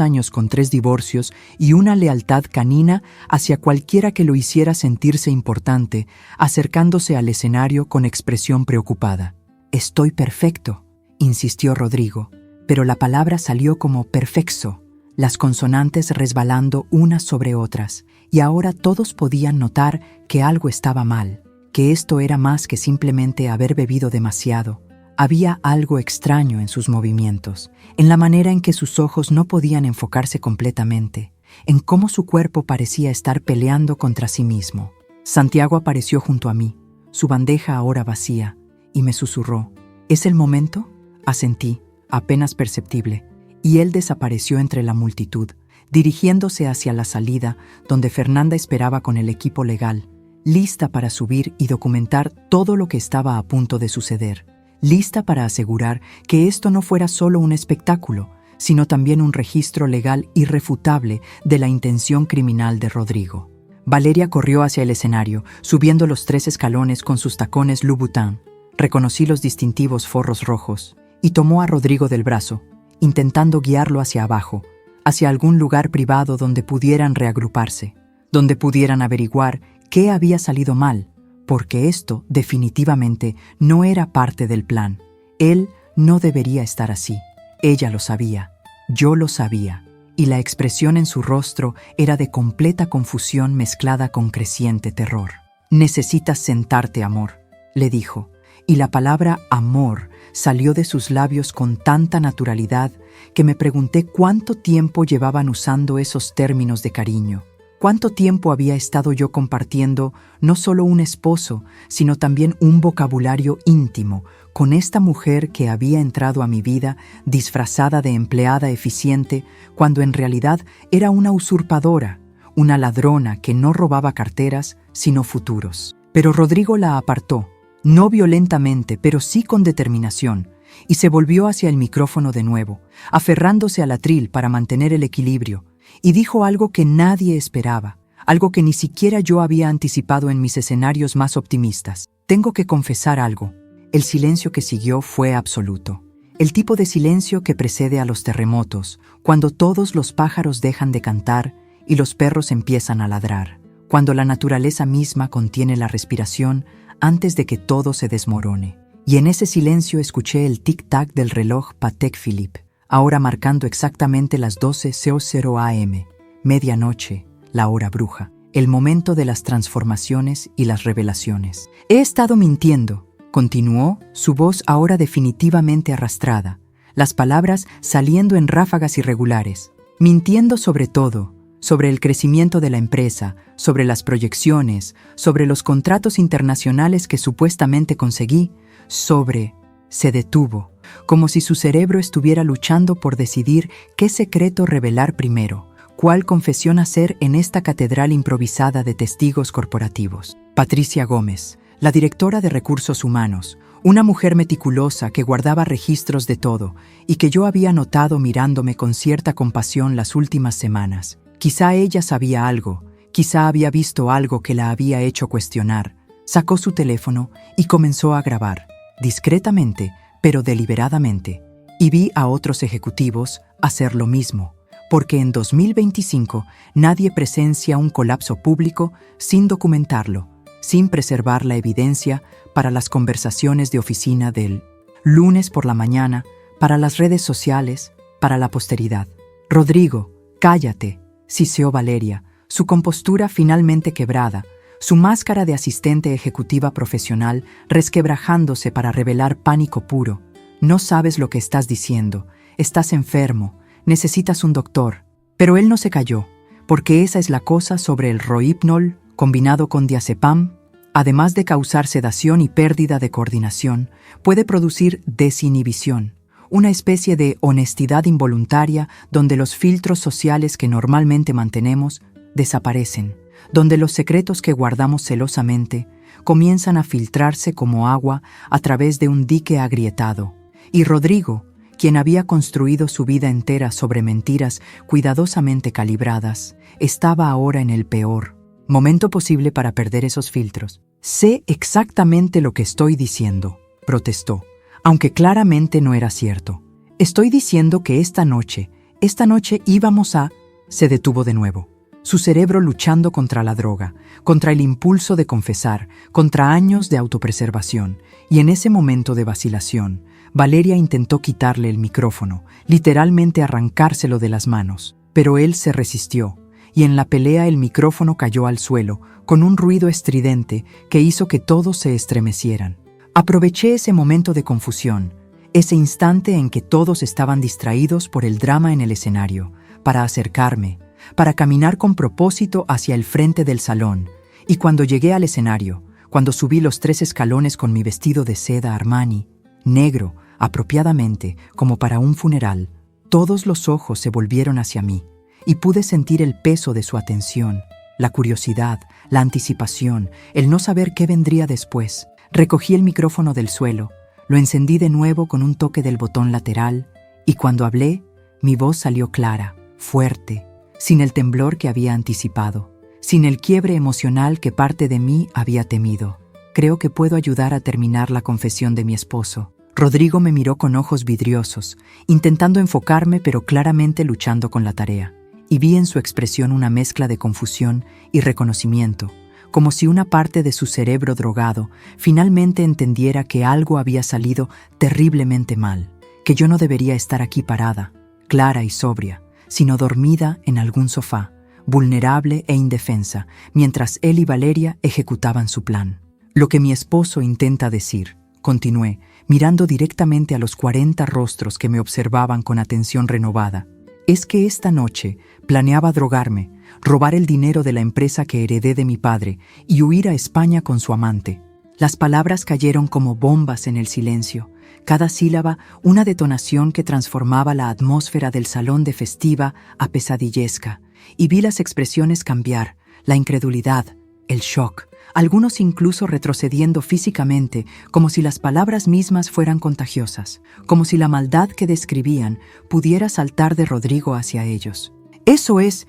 años con 3 divorcios y una lealtad canina hacia cualquiera que lo hiciera sentirse importante, acercándose al escenario con expresión preocupada. «Estoy perfecto», insistió Rodrigo, pero la palabra salió como perfecto, las consonantes resbalando unas sobre otras, y ahora todos podían notar que algo estaba mal, que esto era más que simplemente haber bebido demasiado. Había algo extraño en sus movimientos, en la manera en que sus ojos no podían enfocarse completamente, en cómo su cuerpo parecía estar peleando contra sí mismo. Santiago apareció junto a mí, su bandeja ahora vacía, y me susurró: «¿Es el momento?». Asentí, apenas perceptible, y él desapareció entre la multitud, dirigiéndose hacia la salida, donde Fernanda esperaba con el equipo legal, lista para subir y documentar todo lo que estaba a punto de suceder. Lista para asegurar que esto no fuera solo un espectáculo, sino también un registro legal irrefutable de la intención criminal de Rodrigo. Valeria corrió hacia el escenario, subiendo los 3 escalones con sus tacones Louboutin. Reconocí los distintivos forros rojos y tomó a Rodrigo del brazo, intentando guiarlo hacia abajo, hacia algún lugar privado donde pudieran reagruparse, donde pudieran averiguar qué había salido mal, porque esto definitivamente no era parte del plan. Él no debería estar así. Ella lo sabía, yo lo sabía, y la expresión en su rostro era de completa confusión mezclada con creciente terror. «Necesitas sentarte, amor», le dijo, y la palabra amor salió de sus labios con tanta naturalidad que me pregunté cuánto tiempo llevaban usando esos términos de cariño. ¿Cuánto tiempo había estado yo compartiendo no solo un esposo, sino también un vocabulario íntimo con esta mujer que había entrado a mi vida disfrazada de empleada eficiente, cuando en realidad era una usurpadora, una ladrona que no robaba carteras, sino futuros? Pero Rodrigo la apartó, no violentamente, pero sí con determinación, y se volvió hacia el micrófono de nuevo, aferrándose al atril para mantener el equilibrio, y dijo algo que nadie esperaba, algo que ni siquiera yo había anticipado en mis escenarios más optimistas. Tengo que confesar algo. El silencio que siguió fue absoluto. El tipo de silencio que precede a los terremotos, cuando todos los pájaros dejan de cantar y los perros empiezan a ladrar, cuando la naturaleza misma contiene la respiración antes de que todo se desmorone. Y en ese silencio escuché el tic-tac del reloj Patek Philippe, ahora marcando exactamente las 12:00 am, medianoche, la hora bruja, el momento de las transformaciones y las revelaciones. «He estado mintiendo», continuó, su voz ahora definitivamente arrastrada, las palabras saliendo en ráfagas irregulares. «Mintiendo sobre todo, sobre el crecimiento de la empresa, sobre las proyecciones, sobre los contratos internacionales que supuestamente conseguí, sobre...». Se detuvo, como si su cerebro estuviera luchando por decidir qué secreto revelar primero, cuál confesión hacer en esta catedral improvisada de testigos corporativos. Patricia Gómez, la directora de Recursos Humanos, una mujer meticulosa que guardaba registros de todo y que yo había notado mirándome con cierta compasión las últimas semanas. Quizá ella sabía algo, quizá había visto algo que la había hecho cuestionar. Sacó su teléfono y comenzó a grabar, discretamente, pero deliberadamente, y vi a otros ejecutivos hacer lo mismo, porque en 2025 nadie presencia un colapso público sin documentarlo, sin preservar la evidencia para las conversaciones de oficina del lunes por la mañana, para las redes sociales, para la posteridad. «Rodrigo, cállate», siseó Valeria, su compostura finalmente quebrada, su máscara de asistente ejecutiva profesional resquebrajándose para revelar pánico puro. «No sabes lo que estás diciendo, estás enfermo, necesitas un doctor». Pero él no se calló, porque esa es la cosa sobre el Rohypnol combinado con diazepam, además de causar sedación y pérdida de coordinación, puede producir desinhibición, una especie de honestidad involuntaria donde los filtros sociales que normalmente mantenemos desaparecen, donde los secretos que guardamos celosamente comienzan a filtrarse como agua a través de un dique agrietado. Y Rodrigo, quien había construido su vida entera sobre mentiras cuidadosamente calibradas, estaba ahora en el peor momento posible para perder esos filtros. «Sé exactamente lo que estoy diciendo», protestó, aunque claramente no era cierto. «Estoy diciendo que esta noche íbamos a...» Se detuvo de nuevo, su cerebro luchando contra la droga, contra el impulso de confesar, contra años de autopreservación, y en ese momento de vacilación, Valeria intentó quitarle el micrófono, literalmente arrancárselo de las manos, pero él se resistió, y en la pelea el micrófono cayó al suelo, con un ruido estridente que hizo que todos se estremecieran. Aproveché ese momento de confusión, ese instante en que todos estaban distraídos por el drama en el escenario, para acercarme, para caminar con propósito hacia el frente del salón, y cuando llegué al escenario, cuando subí los 3 escalones con mi vestido de seda Armani, negro, apropiadamente como para un funeral, todos los ojos se volvieron hacia mí, y pude sentir el peso de su atención, la curiosidad, la anticipación, el no saber qué vendría después. Recogí el micrófono del suelo, lo encendí de nuevo con un toque del botón lateral, y cuando hablé, mi voz salió clara, fuerte, sin el temblor que había anticipado, sin el quiebre emocional que parte de mí había temido. «Creo que puedo ayudar a terminar la confesión de mi esposo». Rodrigo me miró con ojos vidriosos, intentando enfocarme pero claramente luchando con la tarea, y vi en su expresión una mezcla de confusión y reconocimiento, como si una parte de su cerebro drogado finalmente entendiera que algo había salido terriblemente mal, que yo no debería estar aquí parada, clara y sobria, sino dormida en algún sofá, vulnerable e indefensa, mientras él y Valeria ejecutaban su plan. «Lo que mi esposo intenta decir», continué, mirando directamente a los 40 rostros que me observaban con atención renovada, «es que esta noche planeaba drogarme, robar el dinero de la empresa que heredé de mi padre y huir a España con su amante». Las palabras cayeron como bombas en el silencio, cada sílaba una detonación que transformaba la atmósfera del salón de festiva a pesadillesca, y vi las expresiones cambiar, la incredulidad, el shock, algunos incluso retrocediendo físicamente, como si las palabras mismas fueran contagiosas, como si la maldad que describían pudiera saltar de Rodrigo hacia ellos. Eso es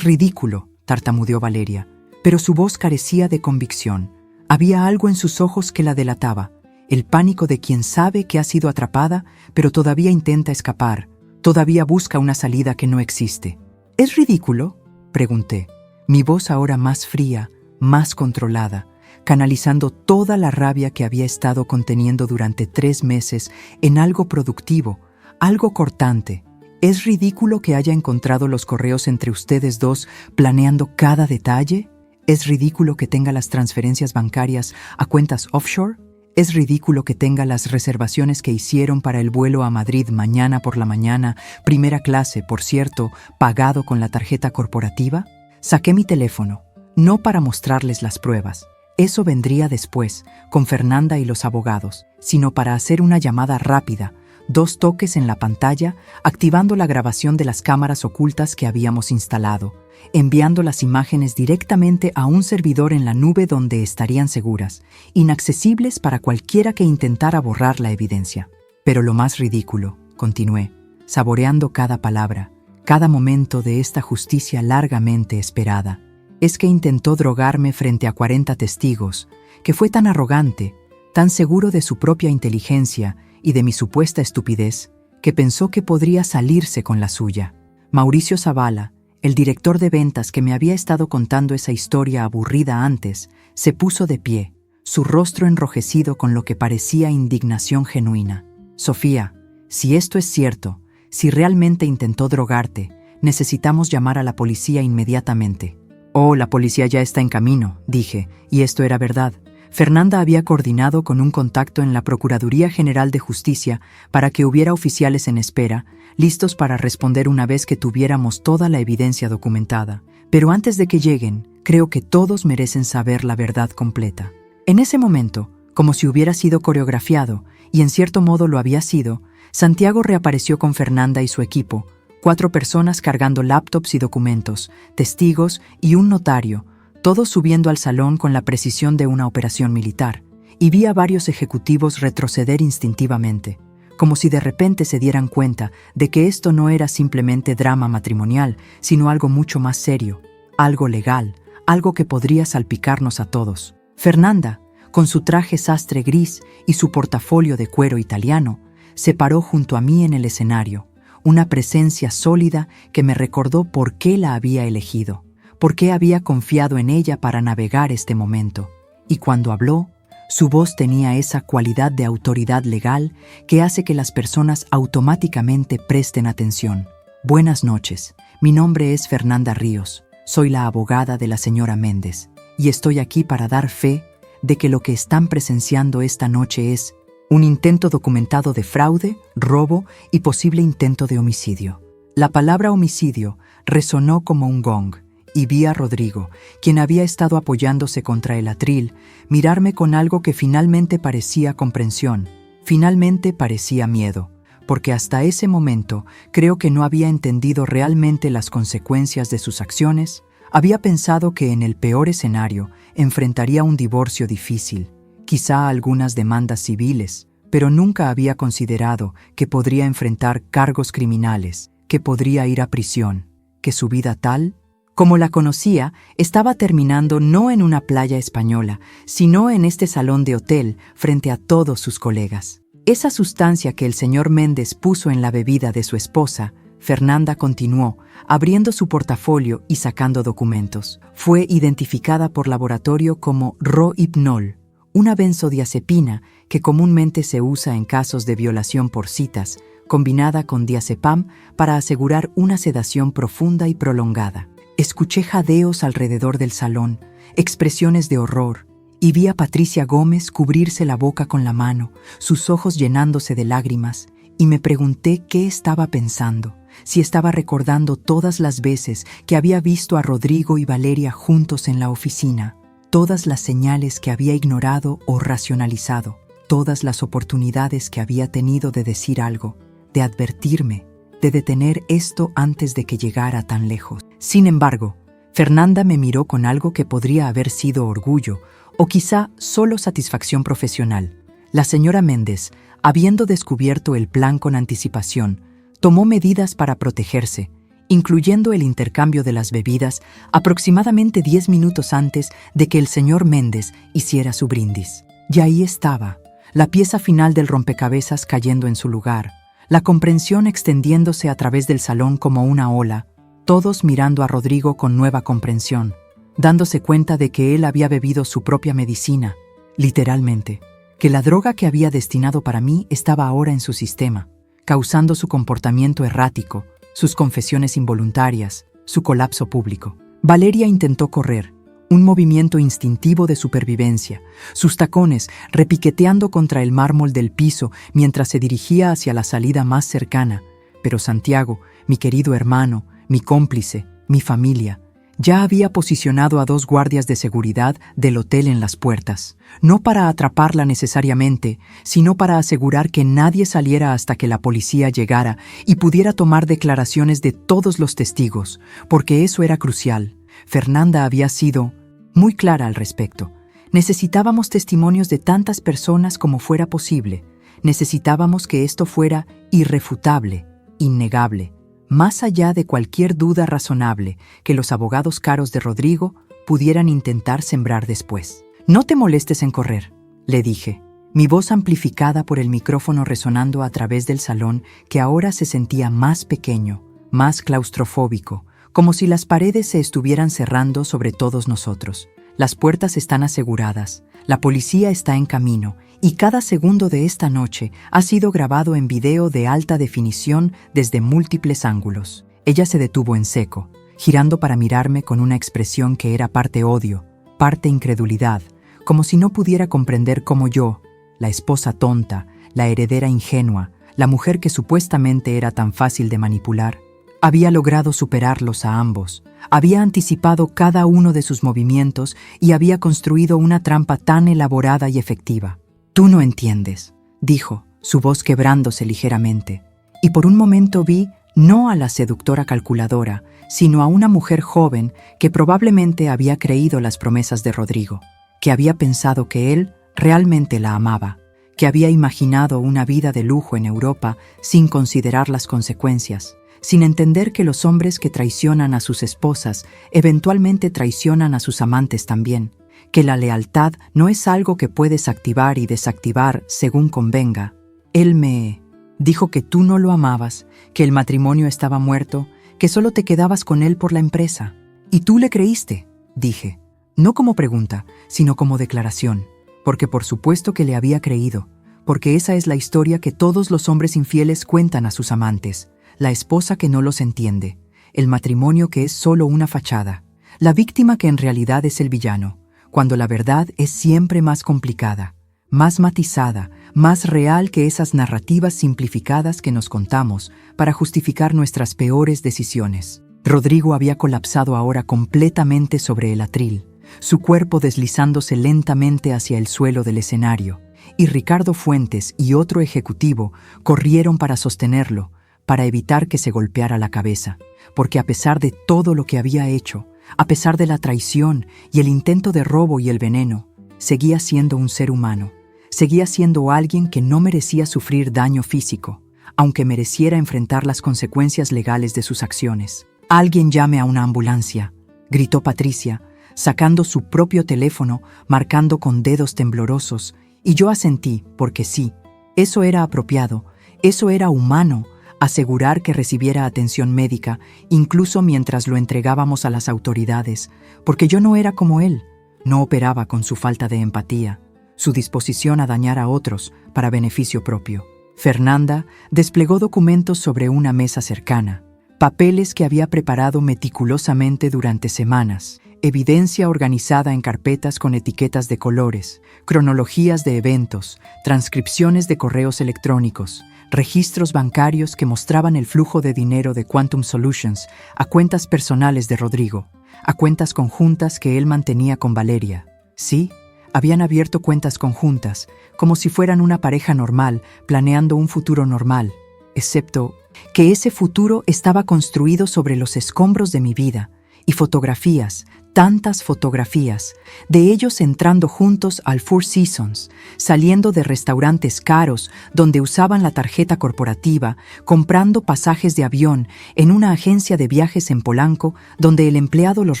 ridículo», tartamudeó Valeria, pero su voz carecía de convicción. Había algo en sus ojos que la delataba, el pánico de quien sabe que ha sido atrapada, pero todavía intenta escapar, todavía busca una salida que no existe. «¿Es ridículo?», pregunté, mi voz ahora más fría, más controlada, canalizando toda la rabia que había estado conteniendo durante 3 meses en algo productivo, algo cortante. «¿Es ridículo que haya encontrado los correos entre ustedes dos planeando cada detalle? ¿Es ridículo que tenga las transferencias bancarias a cuentas offshore? ¿Es ridículo que tenga las reservaciones que hicieron para el vuelo a Madrid mañana por la mañana, primera clase, por cierto, pagado con la tarjeta corporativa?» Saqué mi teléfono, no para mostrarles las pruebas, eso vendría después, con Fernanda y los abogados, sino para hacer una llamada rápida, 2 toques en la pantalla, activando la grabación de las cámaras ocultas que habíamos instalado, enviando las imágenes directamente a un servidor en la nube donde estarían seguras, inaccesibles para cualquiera que intentara borrar la evidencia. Pero lo más ridículo, continué, saboreando cada palabra, cada momento de esta justicia largamente esperada, es que intentó drogarme frente a 40 testigos, que fue tan arrogante, tan seguro de su propia inteligencia y de mi supuesta estupidez, que pensó que podría salirse con la suya. Mauricio Zavala, el director de ventas que me había estado contando esa historia aburrida antes, se puso de pie, su rostro enrojecido con lo que parecía indignación genuina. «Sofía, si esto es cierto, si realmente intentó drogarte, necesitamos llamar a la policía inmediatamente». «Oh, la policía ya está en camino», dije, y esto era verdad. Fernanda había coordinado con un contacto en la Procuraduría General de Justicia para que hubiera oficiales en espera, listos para responder una vez que tuviéramos toda la evidencia documentada. Pero antes de que lleguen, creo que todos merecen saber la verdad completa. En ese momento, Como si hubiera sido coreografiado, y en cierto modo lo había sido, Santiago reapareció con Fernanda y su equipo, 4 personas cargando laptops y documentos, testigos y un notario, todos subiendo al salón con la precisión de una operación militar, y vi a varios ejecutivos retroceder instintivamente, como si de repente se dieran cuenta de que esto no era simplemente drama matrimonial, sino algo mucho más serio, algo legal, algo que podría salpicarnos a todos. Fernanda, con su traje sastre gris y su portafolio de cuero italiano, se paró junto a mí en el escenario, una presencia sólida que me recordó por qué la había elegido, por qué había confiado en ella para navegar este momento. Y cuando habló, su voz tenía esa cualidad de autoridad legal que hace que las personas automáticamente presten atención. Buenas noches, mi nombre es Fernanda Ríos, soy la abogada de la señora Méndez, y estoy aquí para dar fe de que lo que están presenciando esta noche es un intento documentado de fraude, robo y posible intento de homicidio. La palabra homicidio resonó como un gong, y vi a Rodrigo, quien había estado apoyándose contra el atril, mirarme con algo que finalmente parecía comprensión, finalmente parecía miedo, porque hasta ese momento creo que no había entendido realmente las consecuencias de sus acciones. Había pensado que en el peor escenario enfrentaría un divorcio difícil, quizá algunas demandas civiles, pero nunca había considerado que podría enfrentar cargos criminales, que podría ir a prisión, que su vida tal, como la conocía, estaba terminando no en una playa española, sino en este salón de hotel frente a todos sus colegas. Esa sustancia que el señor Méndez puso en la bebida de su esposa, Fernanda continuó, abriendo su portafolio y sacando documentos. Fue identificada por laboratorio como Rohypnol, una benzodiazepina que comúnmente se usa en casos de violación por citas, combinada con diazepam para asegurar una sedación profunda y prolongada. Escuché jadeos alrededor del salón, expresiones de horror, y vi a Patricia Gómez cubrirse la boca con la mano, sus ojos llenándose de lágrimas, y me pregunté qué estaba pensando, si estaba recordando todas las veces que había visto a Rodrigo y Valeria juntos en la oficina, todas las señales que había ignorado o racionalizado, todas las oportunidades que había tenido de decir algo, de advertirme, de detener esto antes de que llegara tan lejos. Sin embargo, Fernanda me miró con algo que podría haber sido orgullo o quizá solo satisfacción profesional. La señora Méndez, habiendo descubierto el plan con anticipación, tomó medidas para protegerse, incluyendo el intercambio de las bebidas aproximadamente 10 minutos antes de que el señor Méndez hiciera su brindis. Y ahí estaba, la pieza final del rompecabezas cayendo en su lugar, la comprensión extendiéndose a través del salón como una ola, todos mirando a Rodrigo con nueva comprensión, dándose cuenta de que él había bebido su propia medicina, literalmente, que la droga que había destinado para mí estaba ahora en su sistema, causando su comportamiento errático, sus confesiones involuntarias, su colapso público. Valeria intentó correr, un movimiento instintivo de supervivencia, sus tacones repiqueteando contra el mármol del piso mientras se dirigía hacia la salida más cercana, pero Santiago, mi querido hermano, mi cómplice, mi familia, ya había posicionado a 2 guardias de seguridad del hotel en las puertas, no para atraparla necesariamente, sino para asegurar que nadie saliera hasta que la policía llegara y pudiera tomar declaraciones de todos los testigos, porque eso era crucial. Fernanda había sido muy clara al respecto. Necesitábamos testimonios de tantas personas como fuera posible. Necesitábamos que esto fuera irrefutable, innegable, más allá de cualquier duda razonable que los abogados caros de Rodrigo pudieran intentar sembrar después. «No te molestes en correr», le dije, mi voz amplificada por el micrófono resonando a través del salón que ahora se sentía más pequeño, más claustrofóbico, como si las paredes se estuvieran cerrando sobre todos nosotros. Las puertas están aseguradas, la policía está en camino, y cada segundo de esta noche ha sido grabado en video de alta definición desde múltiples ángulos. Ella se detuvo en seco, girando para mirarme con una expresión que era parte odio, parte incredulidad, como si no pudiera comprender cómo yo, la esposa tonta, la heredera ingenua, la mujer que supuestamente era tan fácil de manipular, había logrado superarlos a ambos, había anticipado cada uno de sus movimientos y había construido una trampa tan elaborada y efectiva. Tú no entiendes, dijo, su voz quebrándose ligeramente, y por un momento vi no a la seductora calculadora, sino a una mujer joven que probablemente había creído las promesas de Rodrigo, que había pensado que él realmente la amaba, que había imaginado una vida de lujo en Europa sin considerar las consecuencias, sin entender que los hombres que traicionan a sus esposas eventualmente traicionan a sus amantes también, que la lealtad no es algo que puedes activar y desactivar según convenga. Él me dijo que tú no lo amabas, que el matrimonio estaba muerto, que solo te quedabas con él por la empresa. ¿Y tú le creíste?, dije, no como pregunta, sino como declaración, porque por supuesto que le había creído, porque esa es la historia que todos los hombres infieles cuentan a sus amantes, la esposa que no los entiende, el matrimonio que es solo una fachada, la víctima que en realidad es el villano, cuando la verdad es siempre más complicada, más matizada, más real que esas narrativas simplificadas que nos contamos para justificar nuestras peores decisiones. Rodrigo había colapsado ahora completamente sobre el atril, su cuerpo deslizándose lentamente hacia el suelo del escenario, y Ricardo Fuentes y otro ejecutivo corrieron para sostenerlo, para evitar que se golpeara la cabeza, porque a pesar de todo lo que había hecho, a pesar de la traición y el intento de robo y el veneno, seguía siendo un ser humano, seguía siendo alguien que no merecía sufrir daño físico, aunque mereciera enfrentar las consecuencias legales de sus acciones. «Alguien llame a una ambulancia», gritó Patricia, sacando su propio teléfono, marcando con dedos temblorosos, y yo asentí, porque sí, eso era apropiado, eso era humano, asegurar que recibiera atención médica, incluso mientras lo entregábamos a las autoridades, porque yo no era como él, no operaba con su falta de empatía, su disposición a dañar a otros para beneficio propio. Fernanda desplegó documentos sobre una mesa cercana, papeles que había preparado meticulosamente durante semanas, evidencia organizada en carpetas con etiquetas de colores, cronologías de eventos, transcripciones de correos electrónicos, registros bancarios que mostraban el flujo de dinero de Quantum Solutions a cuentas personales de Rodrigo, a cuentas conjuntas que él mantenía con Valeria. Sí, habían abierto cuentas conjuntas, como si fueran una pareja normal, planeando un futuro normal, excepto que ese futuro estaba construido sobre los escombros de mi vida, y fotografías, tantas fotografías, de ellos entrando juntos al Four Seasons, saliendo de restaurantes caros donde usaban la tarjeta corporativa, comprando pasajes de avión en una agencia de viajes en Polanco donde el empleado los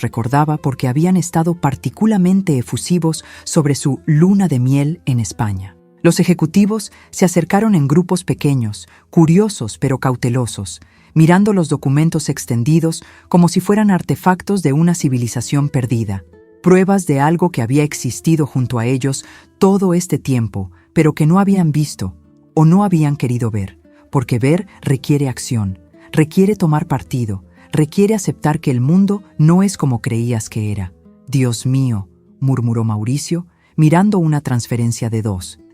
recordaba porque habían estado particularmente efusivos sobre su luna de miel en España. Los ejecutivos se acercaron en grupos pequeños, curiosos pero cautelosos, mirando los documentos extendidos como si fueran artefactos de una civilización perdida, pruebas de algo que había existido junto a ellos todo este tiempo, pero que no habían visto o no habían querido ver, porque ver requiere acción, requiere tomar partido, requiere aceptar que el mundo no es como creías que era. «Dios mío», murmuró Mauricio, mirando una transferencia de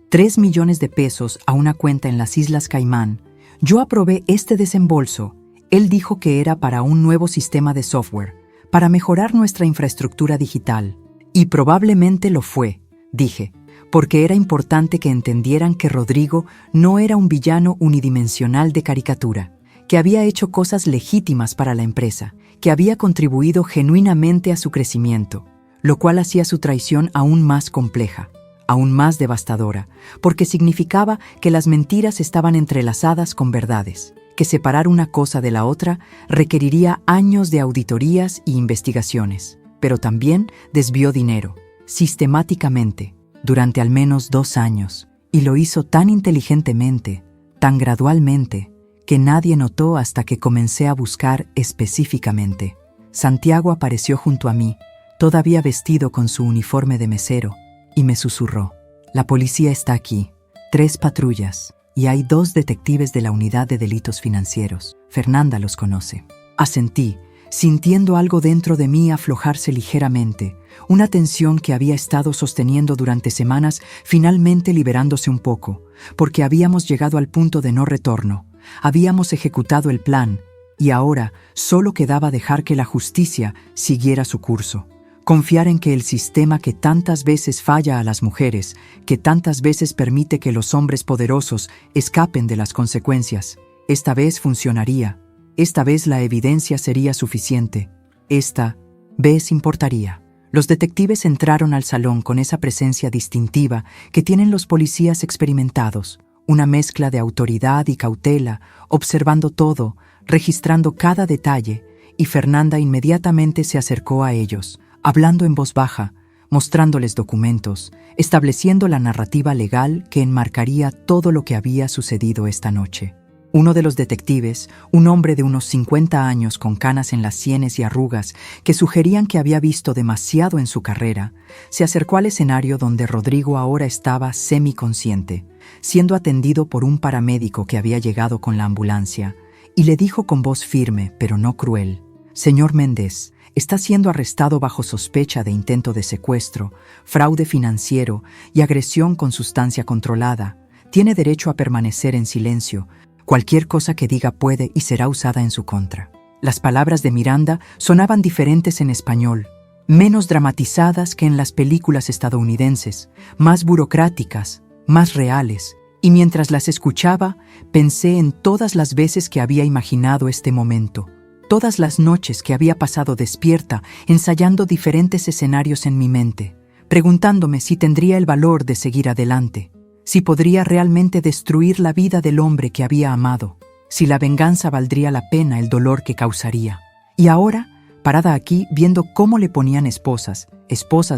3 millones de pesos a una cuenta en las Islas Caimán. Yo aprobé este desembolso. Él dijo que era para un nuevo sistema de software, para mejorar nuestra infraestructura digital. Y probablemente lo fue, dije, porque era importante que entendieran que Rodrigo no era un villano unidimensional de caricatura, que había hecho cosas legítimas para la empresa, que había contribuido genuinamente a su crecimiento, lo cual hacía su traición aún más compleja, aún más devastadora, porque significaba que las mentiras estaban entrelazadas con verdades, que separar una cosa de la otra requeriría años de auditorías y investigaciones, pero también desvió dinero, sistemáticamente, durante al menos 2 años, y lo hizo tan inteligentemente, tan gradualmente, que nadie notó hasta que comencé a buscar específicamente. Santiago apareció junto a mí, todavía vestido con su uniforme de mesero, y me susurró: «La policía está aquí, 3 patrullas, y hay 2 detectives de la unidad de delitos financieros. Fernanda los conoce». Asentí, sintiendo algo dentro de mí aflojarse ligeramente, una tensión que había estado sosteniendo durante semanas finalmente liberándose un poco, porque habíamos llegado al punto de no retorno, habíamos ejecutado el plan, y ahora solo quedaba dejar que la justicia siguiera su curso. Confiar en que el sistema que tantas veces falla a las mujeres, que tantas veces permite que los hombres poderosos escapen de las consecuencias, esta vez funcionaría, esta vez la evidencia sería suficiente, esta vez importaría. Los detectives entraron al salón con esa presencia distintiva que tienen los policías experimentados, una mezcla de autoridad y cautela, observando todo, registrando cada detalle, y Fernanda inmediatamente se acercó a ellos, hablando en voz baja, mostrándoles documentos, estableciendo la narrativa legal que enmarcaría todo lo que había sucedido esta noche. Uno de los detectives, un hombre de unos 50 años con canas en las sienes y arrugas que sugerían que había visto demasiado en su carrera, se acercó al escenario donde Rodrigo ahora estaba semiconsciente, siendo atendido por un paramédico que había llegado con la ambulancia, y le dijo con voz firme, pero no cruel: «Señor Méndez, está siendo arrestado bajo sospecha de intento de secuestro, fraude financiero y agresión con sustancia controlada. Tiene derecho a permanecer en silencio. Cualquier cosa que diga puede y será usada en su contra». Las palabras de Miranda sonaban diferentes en español, menos dramatizadas que en las películas estadounidenses, más burocráticas, más reales, y mientras las escuchaba, pensé en todas las veces que había imaginado este momento, todas las noches que había pasado despierta ensayando diferentes escenarios en mi mente, preguntándome si tendría el valor de seguir adelante, si podría realmente destruir la vida del hombre que había amado, si la venganza valdría la pena el dolor que causaría. Y ahora, parada aquí, viendo cómo le ponían esposas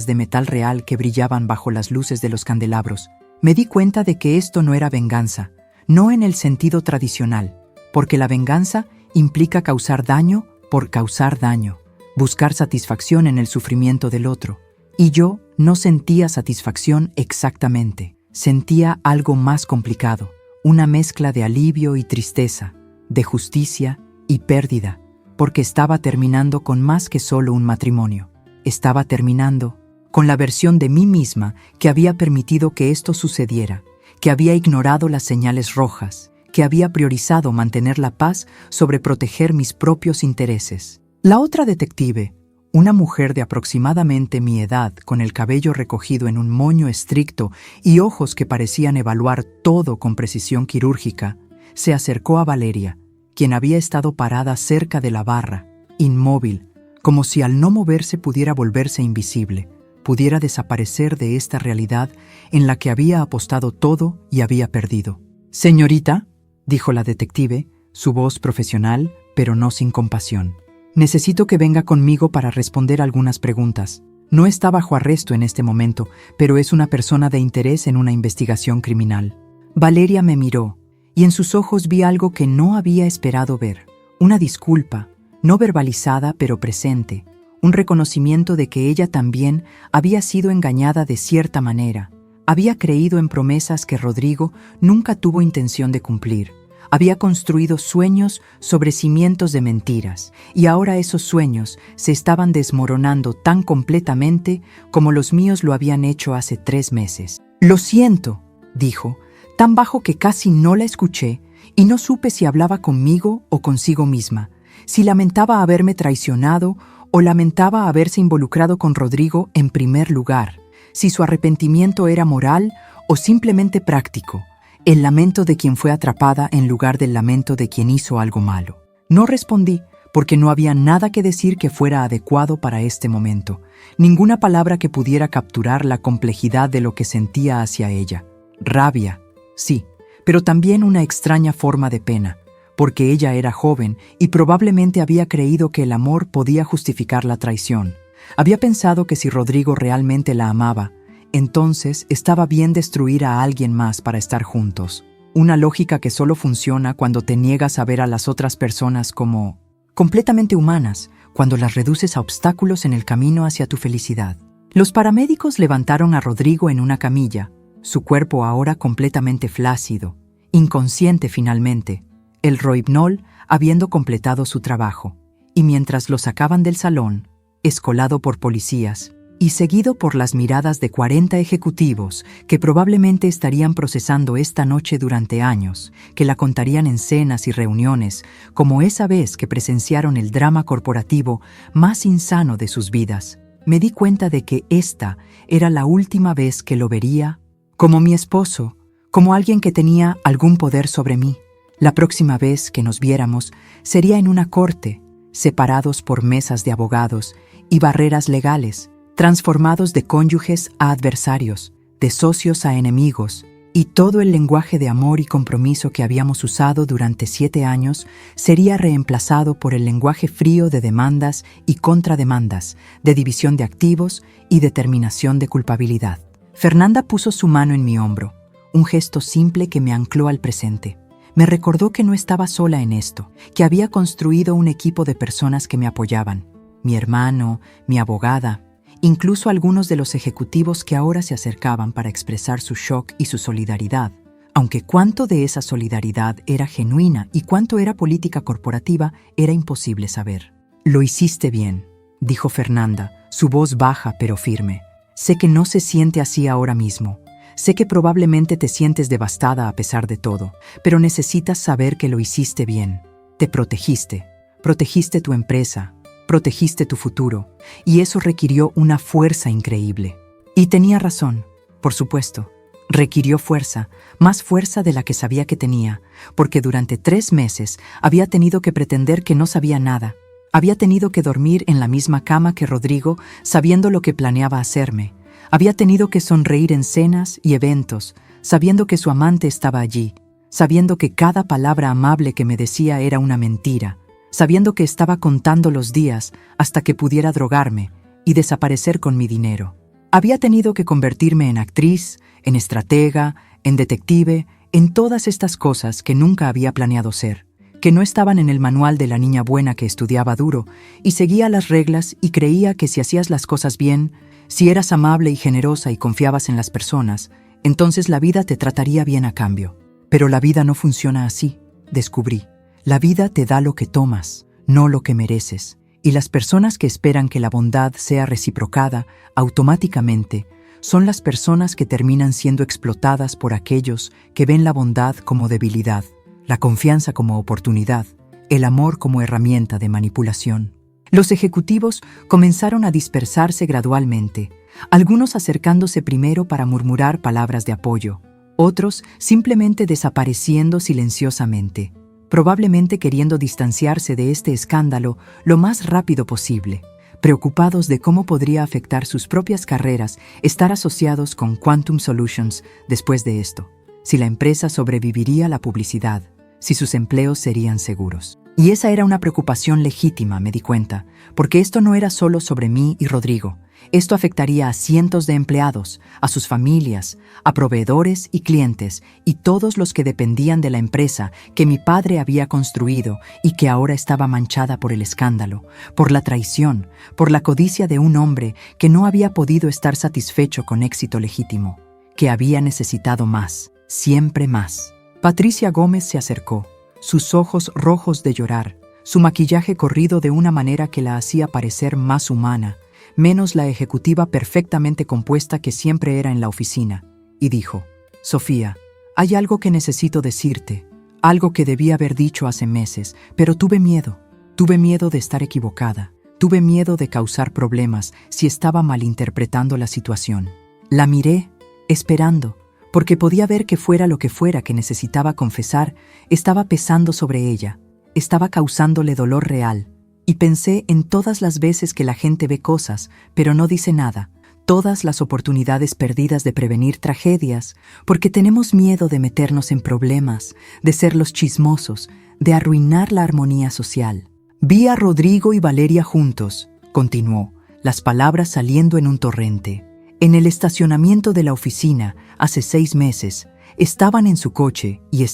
de metal real que brillaban bajo las luces de los candelabros, me di cuenta de que esto no era venganza, no en el sentido tradicional, porque la venganza implica causar daño por causar daño, buscar satisfacción en el sufrimiento del otro. Y yo no sentía satisfacción exactamente. Sentía algo más complicado, una mezcla de alivio y tristeza, de justicia y pérdida, porque estaba terminando con más que solo un matrimonio. Estaba terminando con la versión de mí misma que había permitido que esto sucediera, que había ignorado las señales rojas, que había priorizado mantener la paz sobre proteger mis propios intereses. La otra detective, una mujer de aproximadamente mi edad, con el cabello recogido en un moño estricto y ojos que parecían evaluar todo con precisión quirúrgica, se acercó a Valeria, quien había estado parada cerca de la barra, inmóvil, como si al no moverse pudiera volverse invisible, pudiera desaparecer de esta realidad en la que había apostado todo y había perdido. «Señorita», dijo la detective, su voz profesional, pero no sin compasión, «necesito que venga conmigo para responder algunas preguntas. No está bajo arresto en este momento, pero es una persona de interés en una investigación criminal». Valeria me miró, y en sus ojos vi algo que no había esperado ver. Una disculpa, no verbalizada pero presente, un reconocimiento de que ella también había sido engañada de cierta manera. Había creído en promesas que Rodrigo nunca tuvo intención de cumplir. Había construido sueños sobre cimientos de mentiras, y ahora esos sueños se estaban desmoronando tan completamente como los míos lo habían hecho hace 3 meses. «Lo siento», dijo, tan bajo que casi no la escuché, y no supe si hablaba conmigo o consigo misma, si lamentaba haberme traicionado o lamentaba haberse involucrado con Rodrigo en primer lugar, si su arrepentimiento era moral o simplemente práctico, el lamento de quien fue atrapada en lugar del lamento de quien hizo algo malo. No respondí, porque no había nada que decir que fuera adecuado para este momento, ninguna palabra que pudiera capturar la complejidad de lo que sentía hacia ella. Rabia, sí, pero también una extraña forma de pena, porque ella era joven y probablemente había creído que el amor podía justificar la traición. Había pensado que si Rodrigo realmente la amaba, entonces estaba bien destruir a alguien más para estar juntos. Una lógica que solo funciona cuando te niegas a ver a las otras personas como completamente humanas, cuando las reduces a obstáculos en el camino hacia tu felicidad. Los paramédicos levantaron a Rodrigo en una camilla, su cuerpo ahora completamente flácido, inconsciente finalmente, el rohypnol habiendo completado su trabajo, y mientras lo sacaban del salón, escolado por policías, y seguido por las miradas de 40 ejecutivos que probablemente estarían procesando esta noche durante años, que la contarían en cenas y reuniones, como esa vez que presenciaron el drama corporativo más insano de sus vidas. Me di cuenta de que esta era la última vez que lo vería como mi esposo, como alguien que tenía algún poder sobre mí. La próxima vez que nos viéramos sería en una corte, separados por mesas de abogados y barreras legales, transformados de cónyuges a adversarios, de socios a enemigos, y todo el lenguaje de amor y compromiso que habíamos usado durante 7 años sería reemplazado por el lenguaje frío de demandas y contrademandas, de división de activos y determinación de culpabilidad. Fernanda puso su mano en mi hombro, un gesto simple que me ancló al presente. Me recordó que no estaba sola en esto, que había construido un equipo de personas que me apoyaban. Mi hermano, mi abogada, incluso algunos de los ejecutivos que ahora se acercaban para expresar su shock y su solidaridad, aunque cuánto de esa solidaridad era genuina y cuánto era política corporativa era imposible saber. «Lo hiciste bien», dijo Fernanda, su voz baja pero firme. «Sé que no se siente así ahora mismo. Sé que probablemente te sientes devastada a pesar de todo, pero necesitas saber que lo hiciste bien. Te protegiste. Protegiste tu empresa. Protegiste tu futuro, y eso requirió una fuerza increíble. Y tenía razón, por supuesto. Requirió fuerza, más fuerza de la que sabía que tenía, porque durante 3 meses había tenido que pretender que no sabía nada. Había tenido que dormir en la misma cama que Rodrigo, sabiendo lo que planeaba hacerme. Había tenido que sonreír en cenas y eventos, sabiendo que su amante estaba allí, sabiendo que cada palabra amable que me decía era una mentira, sabiendo que estaba contando los días hasta que pudiera drogarme y desaparecer con mi dinero. Había tenido que convertirme en actriz, en estratega, en detective, en todas estas cosas que nunca había planeado ser, que no estaban en el manual de la niña buena que estudiaba duro y seguía las reglas y creía que si hacías las cosas bien, si eras amable y generosa y confiabas en las personas, entonces la vida te trataría bien a cambio. Pero la vida no funciona así, descubrí. La vida te da lo que tomas, no lo que mereces, y las personas que esperan que la bondad sea reciprocada automáticamente son las personas que terminan siendo explotadas por aquellos que ven la bondad como debilidad, la confianza como oportunidad, el amor como herramienta de manipulación. Los ejecutivos comenzaron a dispersarse gradualmente, algunos acercándose primero para murmurar palabras de apoyo, otros simplemente desapareciendo silenciosamente, probablemente queriendo distanciarse de este escándalo lo más rápido posible, preocupados de cómo podría afectar sus propias carreras estar asociados con Quantum Solutions después de esto, si la empresa sobreviviría a la publicidad, si sus empleos serían seguros. Y esa era una preocupación legítima, me di cuenta, porque esto no era solo sobre mí y Rodrigo. Esto afectaría a cientos de empleados, a sus familias, a proveedores y clientes, y todos los que dependían de la empresa que mi padre había construido y que ahora estaba manchada por el escándalo, por la traición, por la codicia de un hombre que no había podido estar satisfecho con éxito legítimo, que había necesitado más, siempre más. Patricia Gómez se acercó, sus ojos rojos de llorar, su maquillaje corrido de una manera que la hacía parecer más humana, menos la ejecutiva perfectamente compuesta que siempre era en la oficina, y dijo: «Sofía, hay algo que necesito decirte, algo que debí haber dicho hace meses, pero tuve miedo de estar equivocada, tuve miedo de causar problemas si estaba malinterpretando la situación». La miré, esperando, porque podía ver que fuera lo que fuera que necesitaba confesar, estaba pesando sobre ella, estaba causándole dolor real. Y pensé en todas las veces que la gente ve cosas, pero no dice nada, todas las oportunidades perdidas de prevenir tragedias, porque tenemos miedo de meternos en problemas, de ser los chismosos, de arruinar la armonía social. Vi a Rodrigo y Valeria juntos, continuó, las palabras saliendo en un torrente. En el estacionamiento de la oficina, hace 6 meses, estaban en su coche y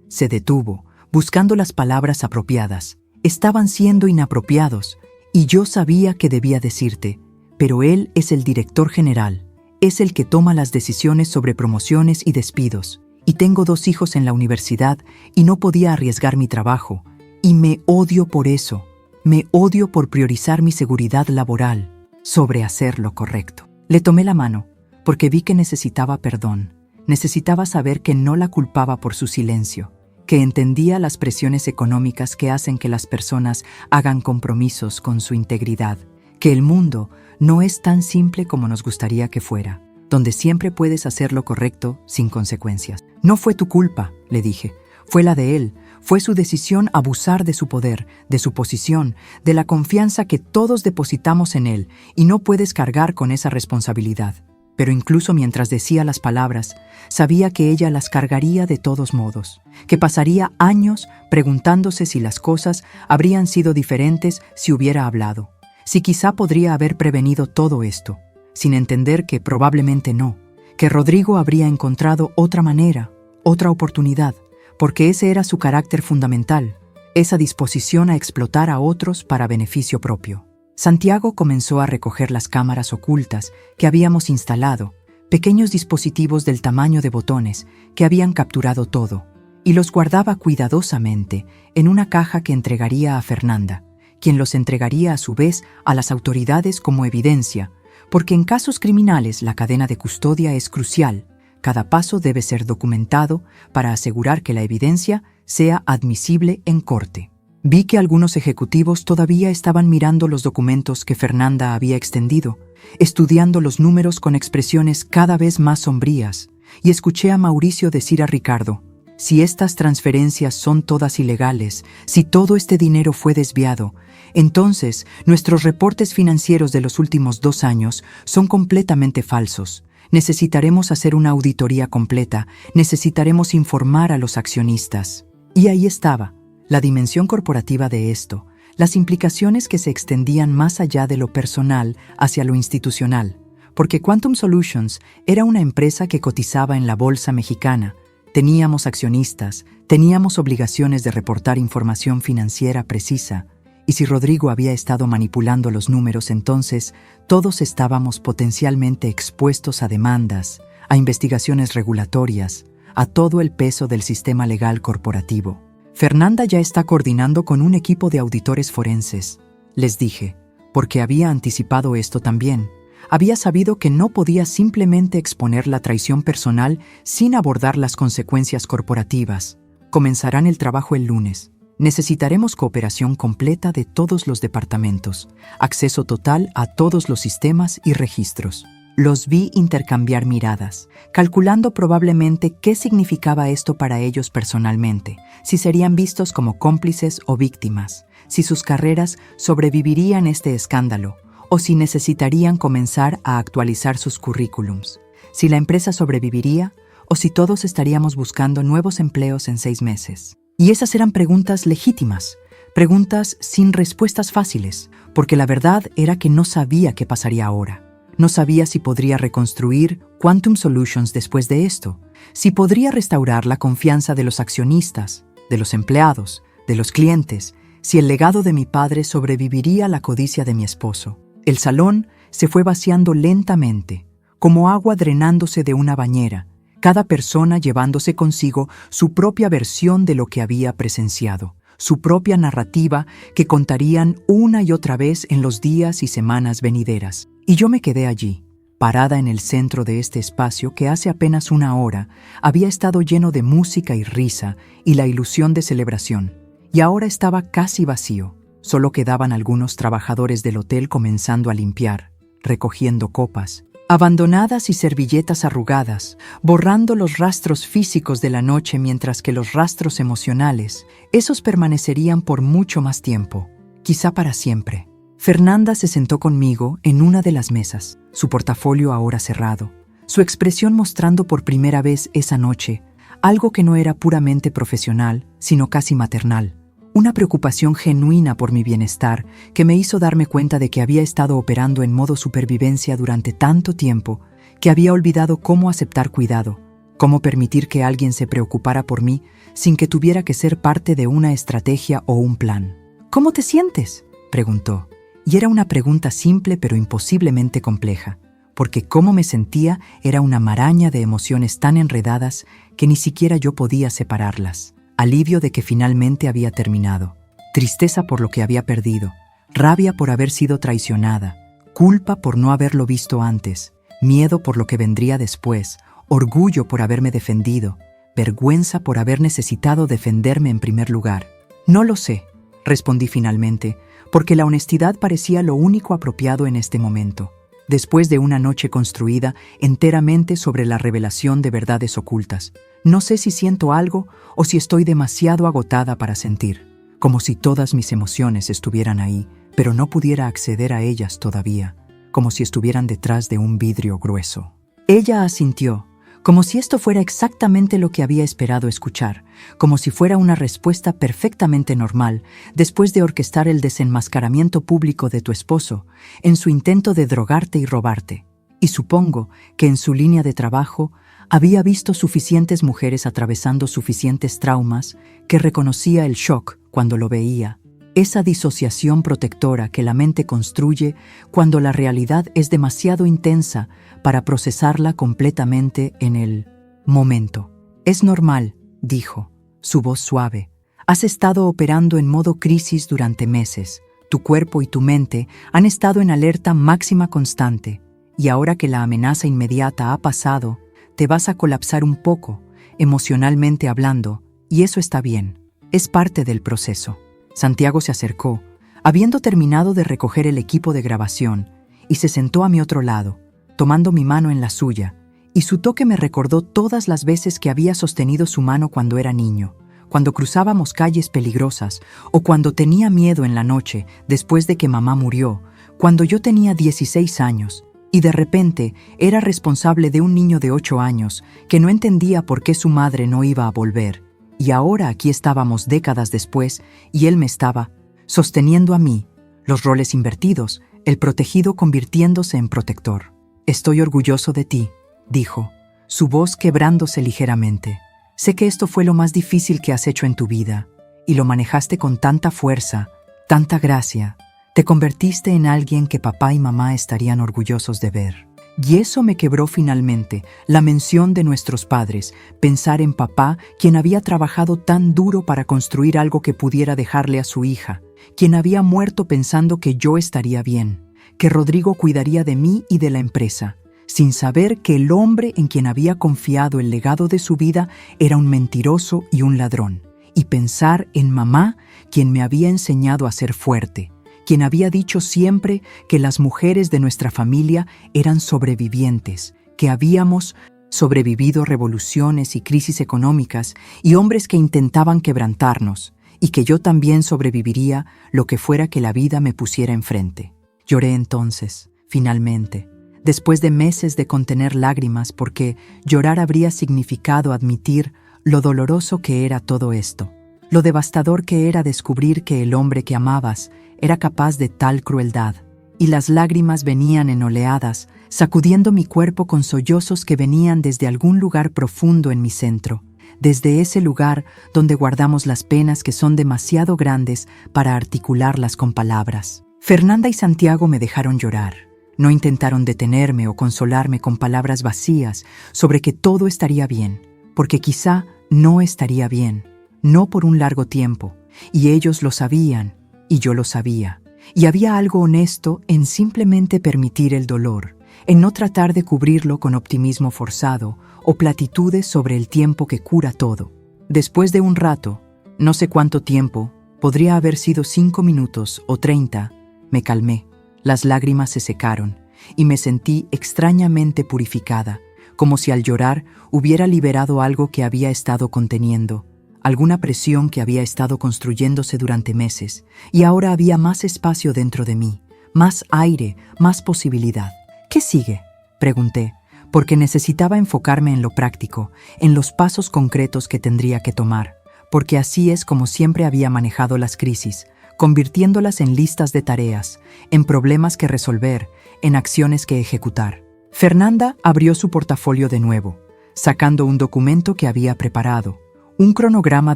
se detuvo, buscando las palabras apropiadas. Estaban siendo inapropiados, y yo sabía que debía decirte, pero él es el director general, es el que toma las decisiones sobre promociones y despidos, y tengo 2 hijos en la universidad y no podía arriesgar mi trabajo, y me odio por eso, me odio por priorizar mi seguridad laboral sobre hacer lo correcto. Le tomé la mano, porque vi que necesitaba perdón, necesitaba saber que no la culpaba por su silencio, que entendía las presiones económicas que hacen que las personas hagan compromisos con su integridad, que el mundo no es tan simple como nos gustaría que fuera, donde siempre puedes hacer lo correcto sin consecuencias. No fue tu culpa, le dije, fue la de él. Fue su decisión abusar de su poder, de su posición, de la confianza que todos depositamos en él, y no puedes cargar con esa responsabilidad. Pero incluso mientras decía las palabras, sabía que ella las cargaría de todos modos, que pasaría años preguntándose si las cosas habrían sido diferentes si hubiera hablado, si quizá podría haber prevenido todo esto, sin entender que probablemente no, que Rodrigo habría encontrado otra manera, otra oportunidad, porque ese era su carácter fundamental, esa disposición a explotar a otros para beneficio propio. Santiago comenzó a recoger las cámaras ocultas que habíamos instalado, pequeños dispositivos del tamaño de botones que habían capturado todo, y los guardaba cuidadosamente en una caja que entregaría a Fernanda, quien los entregaría a su vez a las autoridades como evidencia, porque en casos criminales la cadena de custodia es crucial. Cada paso debe ser documentado para asegurar que la evidencia sea admisible en corte. Vi que algunos ejecutivos todavía estaban mirando los documentos que Fernanda había extendido, estudiando los números con expresiones cada vez más sombrías, y escuché a Mauricio decir a Ricardo: si estas transferencias son todas ilegales, si todo este dinero fue desviado, entonces nuestros reportes financieros de los últimos 2 años son completamente falsos. Necesitaremos hacer una auditoría completa, necesitaremos informar a los accionistas. Y ahí estaba, la dimensión corporativa de esto, las implicaciones que se extendían más allá de lo personal hacia lo institucional, porque Quantum Solutions era una empresa que cotizaba en la bolsa mexicana, teníamos accionistas, teníamos obligaciones de reportar información financiera precisa, y si Rodrigo había estado manipulando los números, entonces todos estábamos potencialmente expuestos a demandas, a investigaciones regulatorias, a todo el peso del sistema legal corporativo. Fernanda ya está coordinando con un equipo de auditores forenses, les dije, porque había anticipado esto también. Había sabido que no podía simplemente exponer la traición personal sin abordar las consecuencias corporativas. Comenzarán el trabajo el lunes. Necesitaremos cooperación completa de todos los departamentos, acceso total a todos los sistemas y registros. Los vi intercambiar miradas, calculando probablemente qué significaba esto para ellos personalmente, si serían vistos como cómplices o víctimas, si sus carreras sobrevivirían este escándalo, o si necesitarían comenzar a actualizar sus currículums, si la empresa sobreviviría, o si todos estaríamos buscando nuevos empleos en 6 meses. Y esas eran preguntas legítimas, preguntas sin respuestas fáciles, porque la verdad era que no sabía qué pasaría ahora. No sabía si podría reconstruir Quantum Solutions después de esto, si podría restaurar la confianza de los accionistas, de los empleados, de los clientes, si el legado de mi padre sobreviviría a la codicia de mi esposo. El salón se fue vaciando lentamente, como agua drenándose de una bañera, cada persona llevándose consigo su propia versión de lo que había presenciado, su propia narrativa que contarían una y otra vez en los días y semanas venideras. Y yo me quedé allí, parada en el centro de este espacio que hace apenas 1 hora había estado lleno de música y risa y la ilusión de celebración, y ahora estaba casi vacío. Solo quedaban algunos trabajadores del hotel comenzando a limpiar, recogiendo copas, abandonadas y servilletas arrugadas, borrando los rastros físicos de la noche, mientras que los rastros emocionales, esos permanecerían por mucho más tiempo, quizá para siempre. Fernanda se sentó conmigo en una de las mesas, su portafolio ahora cerrado, su expresión mostrando por primera vez esa noche algo que no era puramente profesional, sino casi maternal. Una preocupación genuina por mi bienestar que me hizo darme cuenta de que había estado operando en modo supervivencia durante tanto tiempo que había olvidado cómo aceptar cuidado, cómo permitir que alguien se preocupara por mí sin que tuviera que ser parte de una estrategia o un plan. ¿Cómo te sientes?, preguntó. Y era una pregunta simple pero imposiblemente compleja, porque cómo me sentía era una maraña de emociones tan enredadas que ni siquiera yo podía separarlas. Alivio de que finalmente había terminado, tristeza por lo que había perdido, rabia por haber sido traicionada, culpa por no haberlo visto antes, miedo por lo que vendría después, orgullo por haberme defendido, vergüenza por haber necesitado defenderme en primer lugar. No lo sé, respondí finalmente, porque la honestidad parecía lo único apropiado en este momento, después de una noche construida enteramente sobre la revelación de verdades ocultas. No sé si siento algo o si estoy demasiado agotada para sentir, como si todas mis emociones estuvieran ahí, pero no pudiera acceder a ellas todavía, como si estuvieran detrás de un vidrio grueso. Ella asintió, como si esto fuera exactamente lo que había esperado escuchar, como si fuera una respuesta perfectamente normal después de orquestar el desenmascaramiento público de tu esposo en su intento de drogarte y robarte. Y supongo que en su línea de trabajo había visto suficientes mujeres atravesando suficientes traumas que reconocía el shock cuando lo veía, esa disociación protectora que la mente construye cuando la realidad es demasiado intensa para procesarla completamente en el momento. Es normal, dijo, su voz suave. Has estado operando en modo crisis durante meses. Tu cuerpo y tu mente han estado en alerta máxima constante, y ahora que la amenaza inmediata ha pasado, te vas a colapsar un poco, emocionalmente hablando, y eso está bien. Es parte del proceso. Santiago se acercó, habiendo terminado de recoger el equipo de grabación, y se sentó a mi otro lado, tomando mi mano en la suya, y su toque me recordó todas las veces que había sostenido su mano cuando era niño, cuando cruzábamos calles peligrosas, o cuando tenía miedo en la noche después de que mamá murió, cuando yo tenía 16 años, y de repente era responsable de un niño de 8 años que no entendía por qué su madre no iba a volver. Y ahora aquí estábamos décadas después y él me estaba sosteniendo a mí, los roles invertidos, el protegido convirtiéndose en protector. Estoy orgulloso de ti, dijo, su voz quebrándose ligeramente. Sé que esto fue lo más difícil que has hecho en tu vida, y lo manejaste con tanta fuerza, tanta gracia. Te convertiste en alguien que papá y mamá estarían orgullosos de ver. Y eso me quebró finalmente, la mención de nuestros padres, pensar en papá, quien había trabajado tan duro para construir algo que pudiera dejarle a su hija, quien había muerto pensando que yo estaría bien, que Rodrigo cuidaría de mí y de la empresa, sin saber que el hombre en quien había confiado el legado de su vida era un mentiroso y un ladrón, y pensar en mamá, quien me había enseñado a ser fuerte, quien había dicho siempre que las mujeres de nuestra familia eran sobrevivientes, que habíamos sobrevivido revoluciones y crisis económicas y hombres que intentaban quebrantarnos, y que yo también sobreviviría lo que fuera que la vida me pusiera enfrente. Lloré entonces, finalmente, después de meses de contener lágrimas, porque llorar habría significado admitir lo doloroso que era todo esto, lo devastador que era descubrir que el hombre que amabas era capaz de tal crueldad, y las lágrimas venían en oleadas, sacudiendo mi cuerpo con sollozos que venían desde algún lugar profundo en mi centro, desde ese lugar donde guardamos las penas que son demasiado grandes para articularlas con palabras. Fernanda y Santiago me dejaron llorar. No intentaron detenerme o consolarme con palabras vacías sobre que todo estaría bien, porque quizá no estaría bien, no por un largo tiempo, y ellos lo sabían, y yo lo sabía, y había algo honesto en simplemente permitir el dolor, en no tratar de cubrirlo con optimismo forzado o platitudes sobre el tiempo que cura todo. Después de un rato, no sé cuánto tiempo, podría haber sido 5 minutos o 30, me calmé, las lágrimas se secaron, y me sentí extrañamente purificada, como si al llorar hubiera liberado algo que había estado conteniendo, alguna presión que había estado construyéndose durante meses, y ahora había más espacio dentro de mí, más aire, más posibilidad. ¿Qué sigue?, pregunté, porque necesitaba enfocarme en lo práctico, en los pasos concretos que tendría que tomar, porque así es como siempre había manejado las crisis, convirtiéndolas en listas de tareas, en problemas que resolver, en acciones que ejecutar. Fernanda abrió su portafolio de nuevo, sacando un documento que había preparado, un cronograma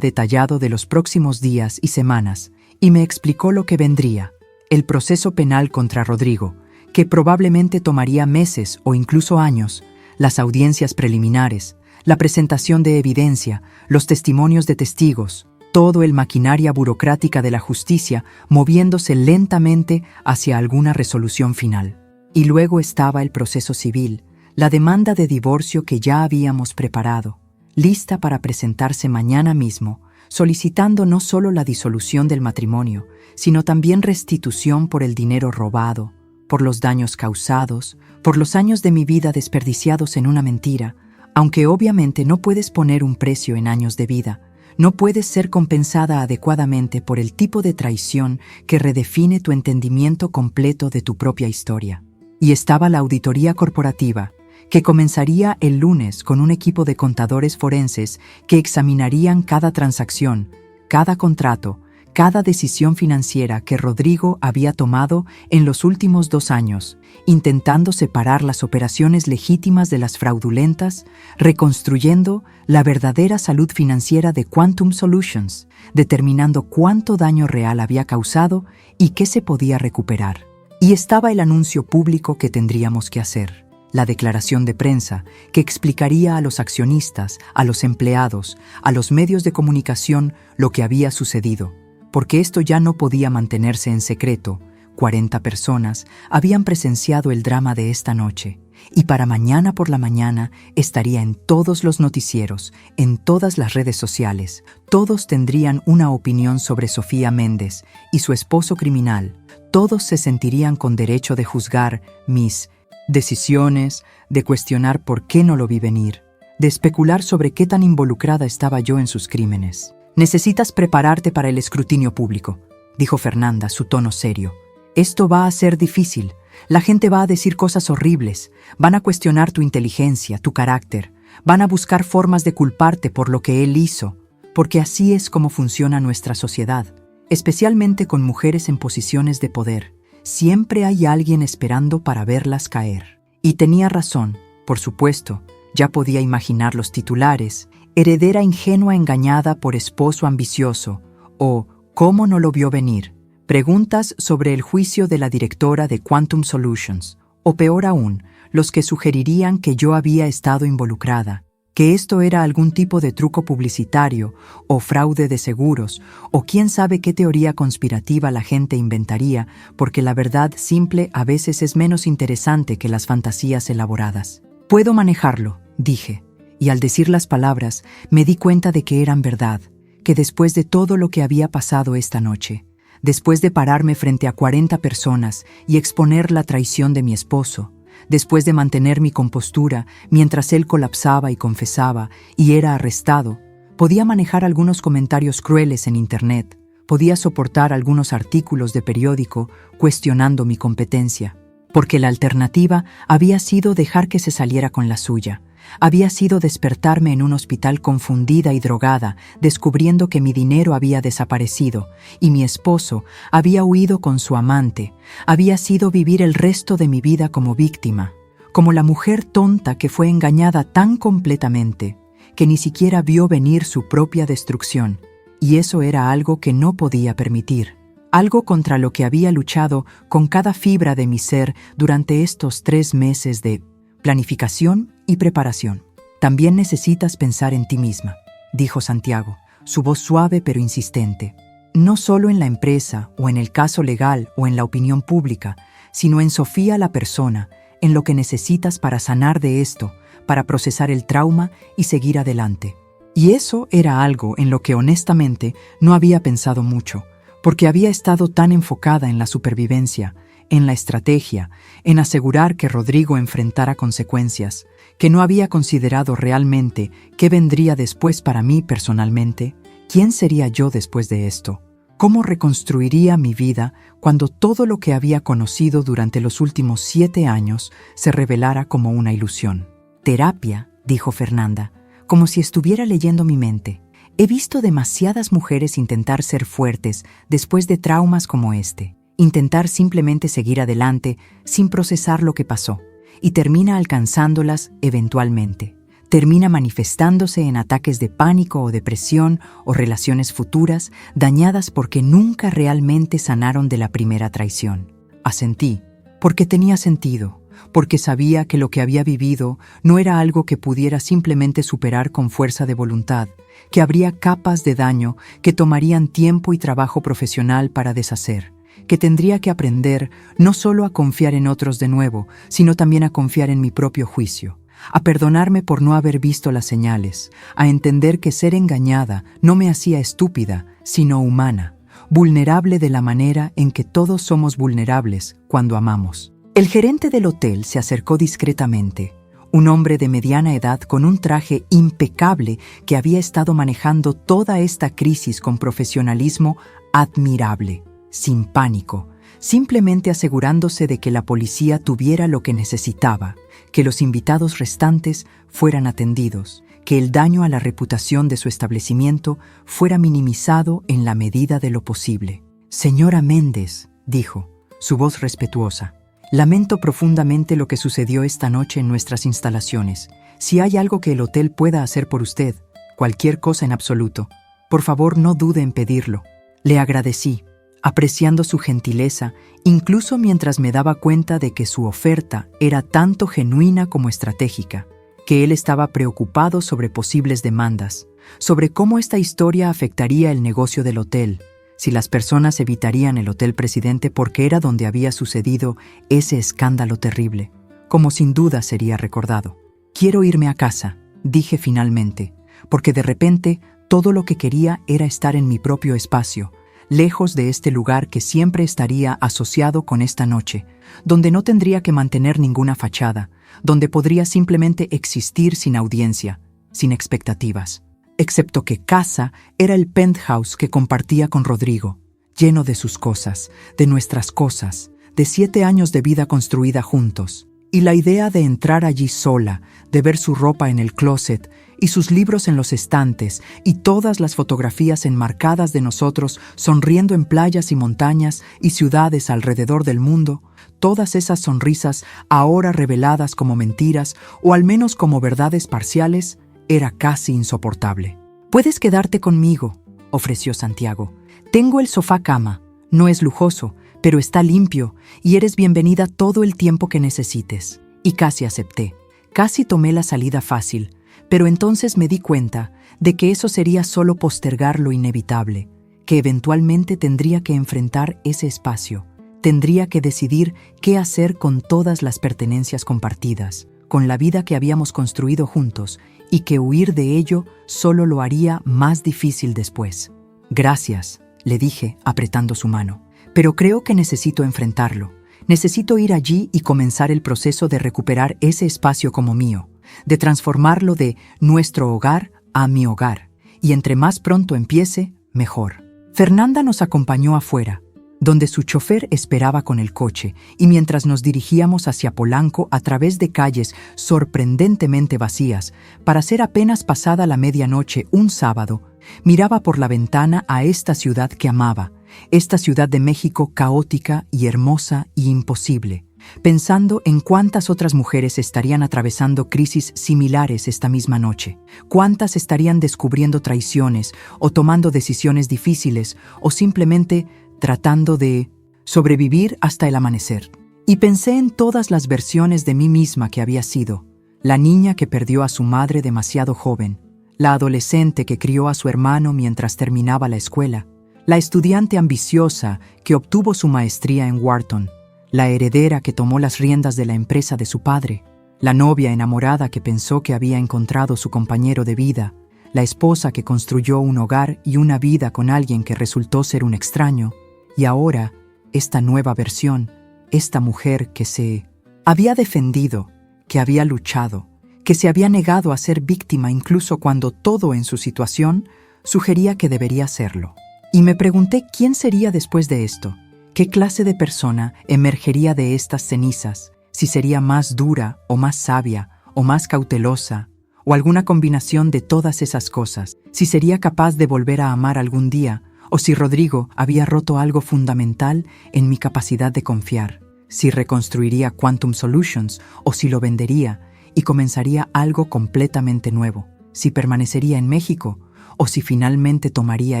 detallado de los próximos días y semanas, y me explicó lo que vendría, el proceso penal contra Rodrigo, que probablemente tomaría meses o incluso años, las audiencias preliminares, la presentación de evidencia, los testimonios de testigos, todo el maquinaria burocrática de la justicia moviéndose lentamente hacia alguna resolución final. Y luego estaba el proceso civil, la demanda de divorcio que ya habíamos preparado, lista para presentarse mañana mismo, solicitando no solo la disolución del matrimonio, sino también restitución por el dinero robado, por los daños causados, por los años de mi vida desperdiciados en una mentira, aunque obviamente no puedes poner un precio en años de vida. No puedes ser compensada adecuadamente por el tipo de traición que redefine tu entendimiento completo de tu propia historia. Y estaba la auditoría corporativa, que comenzaría el lunes con un equipo de contadores forenses que examinarían cada transacción, cada contrato, cada decisión financiera que Rodrigo había tomado en los últimos 2 años, intentando separar las operaciones legítimas de las fraudulentas, reconstruyendo la verdadera salud financiera de Quantum Solutions, determinando cuánto daño real había causado y qué se podía recuperar. Y estaba el anuncio público que tendríamos que hacer, la declaración de prensa que explicaría a los accionistas, a los empleados, a los medios de comunicación lo que había sucedido. Porque esto ya no podía mantenerse en secreto. 40 personas habían presenciado el drama de esta noche, y para mañana por la mañana estaría en todos los noticieros, en todas las redes sociales. Todos tendrían una opinión sobre Sofía Méndez y su esposo criminal. Todos se sentirían con derecho de juzgar mis decisiones, de cuestionar por qué no lo vi venir, de especular sobre qué tan involucrada estaba yo en sus crímenes. «Necesitas prepararte para el escrutinio público», dijo Fernanda, su tono serio. «Esto va a ser difícil. La gente va a decir cosas horribles. Van a cuestionar tu inteligencia, tu carácter. Van a buscar formas de culparte por lo que él hizo. Porque así es como funciona nuestra sociedad, especialmente con mujeres en posiciones de poder. Siempre hay alguien esperando para verlas caer». Y tenía razón, por supuesto. Ya podía imaginar los titulares: «Heredera ingenua engañada por esposo ambicioso» o «¿Cómo no lo vio venir?». Preguntas sobre el juicio de la directora de Quantum Solutions, o peor aún, los que sugerirían que yo había estado involucrada, que esto era algún tipo de truco publicitario o fraude de seguros, o quién sabe qué teoría conspirativa la gente inventaría, porque la verdad simple a veces es menos interesante que las fantasías elaboradas. «Puedo manejarlo», dije. Y al decir las palabras, me di cuenta de que eran verdad, que después de todo lo que había pasado esta noche, después de pararme frente a 40 personas y exponer la traición de mi esposo, después de mantener mi compostura mientras él colapsaba y confesaba y era arrestado, podía manejar algunos comentarios crueles en Internet, podía soportar algunos artículos de periódico cuestionando mi competencia, porque la alternativa había sido dejar que se saliera con la suya. Había sido despertarme en un hospital confundida y drogada, descubriendo que mi dinero había desaparecido y mi esposo había huido con su amante. Había sido vivir el resto de mi vida como víctima, como la mujer tonta que fue engañada tan completamente que ni siquiera vio venir su propia destrucción. Y eso era algo que no podía permitir, algo contra lo que había luchado con cada fibra de mi ser durante estos 3 meses de planificación y preparación. «También necesitas pensar en ti misma», dijo Santiago, su voz suave pero insistente. «No solo en la empresa o en el caso legal o en la opinión pública, sino en Sofía la persona, en lo que necesitas para sanar de esto, para procesar el trauma y seguir adelante». Y eso era algo en lo que honestamente no había pensado mucho, porque había estado tan enfocada en la supervivencia, en la estrategia, en asegurar que Rodrigo enfrentara consecuencias, que no había considerado realmente qué vendría después para mí personalmente. ¿Quién sería yo después de esto? ¿Cómo reconstruiría mi vida cuando todo lo que había conocido durante los últimos 7 años se revelara como una ilusión? «Terapia», dijo Fernanda, como si estuviera leyendo mi mente. «He visto demasiadas mujeres intentar ser fuertes después de traumas como este. Intentar simplemente seguir adelante sin procesar lo que pasó, y termina alcanzándolas eventualmente. Termina manifestándose en ataques de pánico o depresión o relaciones futuras dañadas porque nunca realmente sanaron de la primera traición». Asentí, porque tenía sentido, porque sabía que lo que había vivido no era algo que pudiera simplemente superar con fuerza de voluntad, que habría capas de daño que tomarían tiempo y trabajo profesional para deshacer, que tendría que aprender no solo a confiar en otros de nuevo, sino también a confiar en mi propio juicio, a perdonarme por no haber visto las señales, a entender que ser engañada no me hacía estúpida, sino humana, vulnerable de la manera en que todos somos vulnerables cuando amamos. El gerente del hotel se acercó discretamente, un hombre de mediana edad con un traje impecable que había estado manejando toda esta crisis con profesionalismo admirable, sin pánico, simplemente asegurándose de que la policía tuviera lo que necesitaba, que los invitados restantes fueran atendidos, que el daño a la reputación de su establecimiento fuera minimizado en la medida de lo posible. «Señora Méndez», dijo, su voz respetuosa, «lamento profundamente lo que sucedió esta noche en nuestras instalaciones. Si hay algo que el hotel pueda hacer por usted, cualquier cosa en absoluto, por favor no dude en pedirlo». Le agradecí, apreciando su gentileza, incluso mientras me daba cuenta de que su oferta era tanto genuina como estratégica, que él estaba preocupado sobre posibles demandas, sobre cómo esta historia afectaría el negocio del hotel, si las personas evitarían el Hotel Presidente porque era donde había sucedido ese escándalo terrible, como sin duda sería recordado. «Quiero irme a casa», dije finalmente, porque de repente todo lo que quería era estar en mi propio espacio, lejos de este lugar que siempre estaría asociado con esta noche, donde no tendría que mantener ninguna fachada, donde podría simplemente existir sin audiencia, sin expectativas. Excepto que casa era el penthouse que compartía con Rodrigo, lleno de sus cosas, de nuestras cosas, de 7 años de vida construida juntos. Y la idea de entrar allí sola, de ver su ropa en el closet y sus libros en los estantes y todas las fotografías enmarcadas de nosotros sonriendo en playas y montañas y ciudades alrededor del mundo, todas esas sonrisas ahora reveladas como mentiras o al menos como verdades parciales, era casi insoportable. «Puedes quedarte conmigo», ofreció Santiago. «Tengo el sofá cama, no es lujoso, pero está limpio y eres bienvenida todo el tiempo que necesites». Y casi acepté, casi tomé la salida fácil, pero entonces me di cuenta de que eso sería solo postergar lo inevitable, que eventualmente tendría que enfrentar ese espacio, tendría que decidir qué hacer con todas las pertenencias compartidas, con la vida que habíamos construido juntos, y que huir de ello solo lo haría más difícil después. «Gracias», le dije, apretando su mano. «Pero creo que necesito enfrentarlo. Necesito ir allí y comenzar el proceso de recuperar ese espacio como mío, de transformarlo de nuestro hogar a mi hogar. Y entre más pronto empiece, mejor». Fernanda nos acompañó afuera, donde su chofer esperaba con el coche, y mientras nos dirigíamos hacia Polanco a través de calles sorprendentemente vacías, para ser apenas pasada la medianoche un sábado, miraba por la ventana a esta ciudad que amaba, esta ciudad de México caótica y hermosa y imposible, pensando en cuántas otras mujeres estarían atravesando crisis similares esta misma noche, cuántas estarían descubriendo traiciones o tomando decisiones difíciles o simplemente tratando de sobrevivir hasta el amanecer. Y pensé en todas las versiones de mí misma que había sido: la niña que perdió a su madre demasiado joven, la adolescente que crió a su hermano mientras terminaba la escuela, la estudiante ambiciosa que obtuvo su maestría en Wharton, la heredera que tomó las riendas de la empresa de su padre, la novia enamorada que pensó que había encontrado su compañero de vida, la esposa que construyó un hogar y una vida con alguien que resultó ser un extraño, y ahora, esta nueva versión, esta mujer que se había defendido, que había luchado, que se había negado a ser víctima incluso cuando todo en su situación sugería que debería serlo. Y me pregunté quién sería después de esto, qué clase de persona emergería de estas cenizas, si sería más dura o más sabia o más cautelosa, o alguna combinación de todas esas cosas, si sería capaz de volver a amar algún día, o si Rodrigo había roto algo fundamental en mi capacidad de confiar, si reconstruiría Quantum Solutions o si lo vendería y comenzaría algo completamente nuevo, si permanecería en México o si finalmente tomaría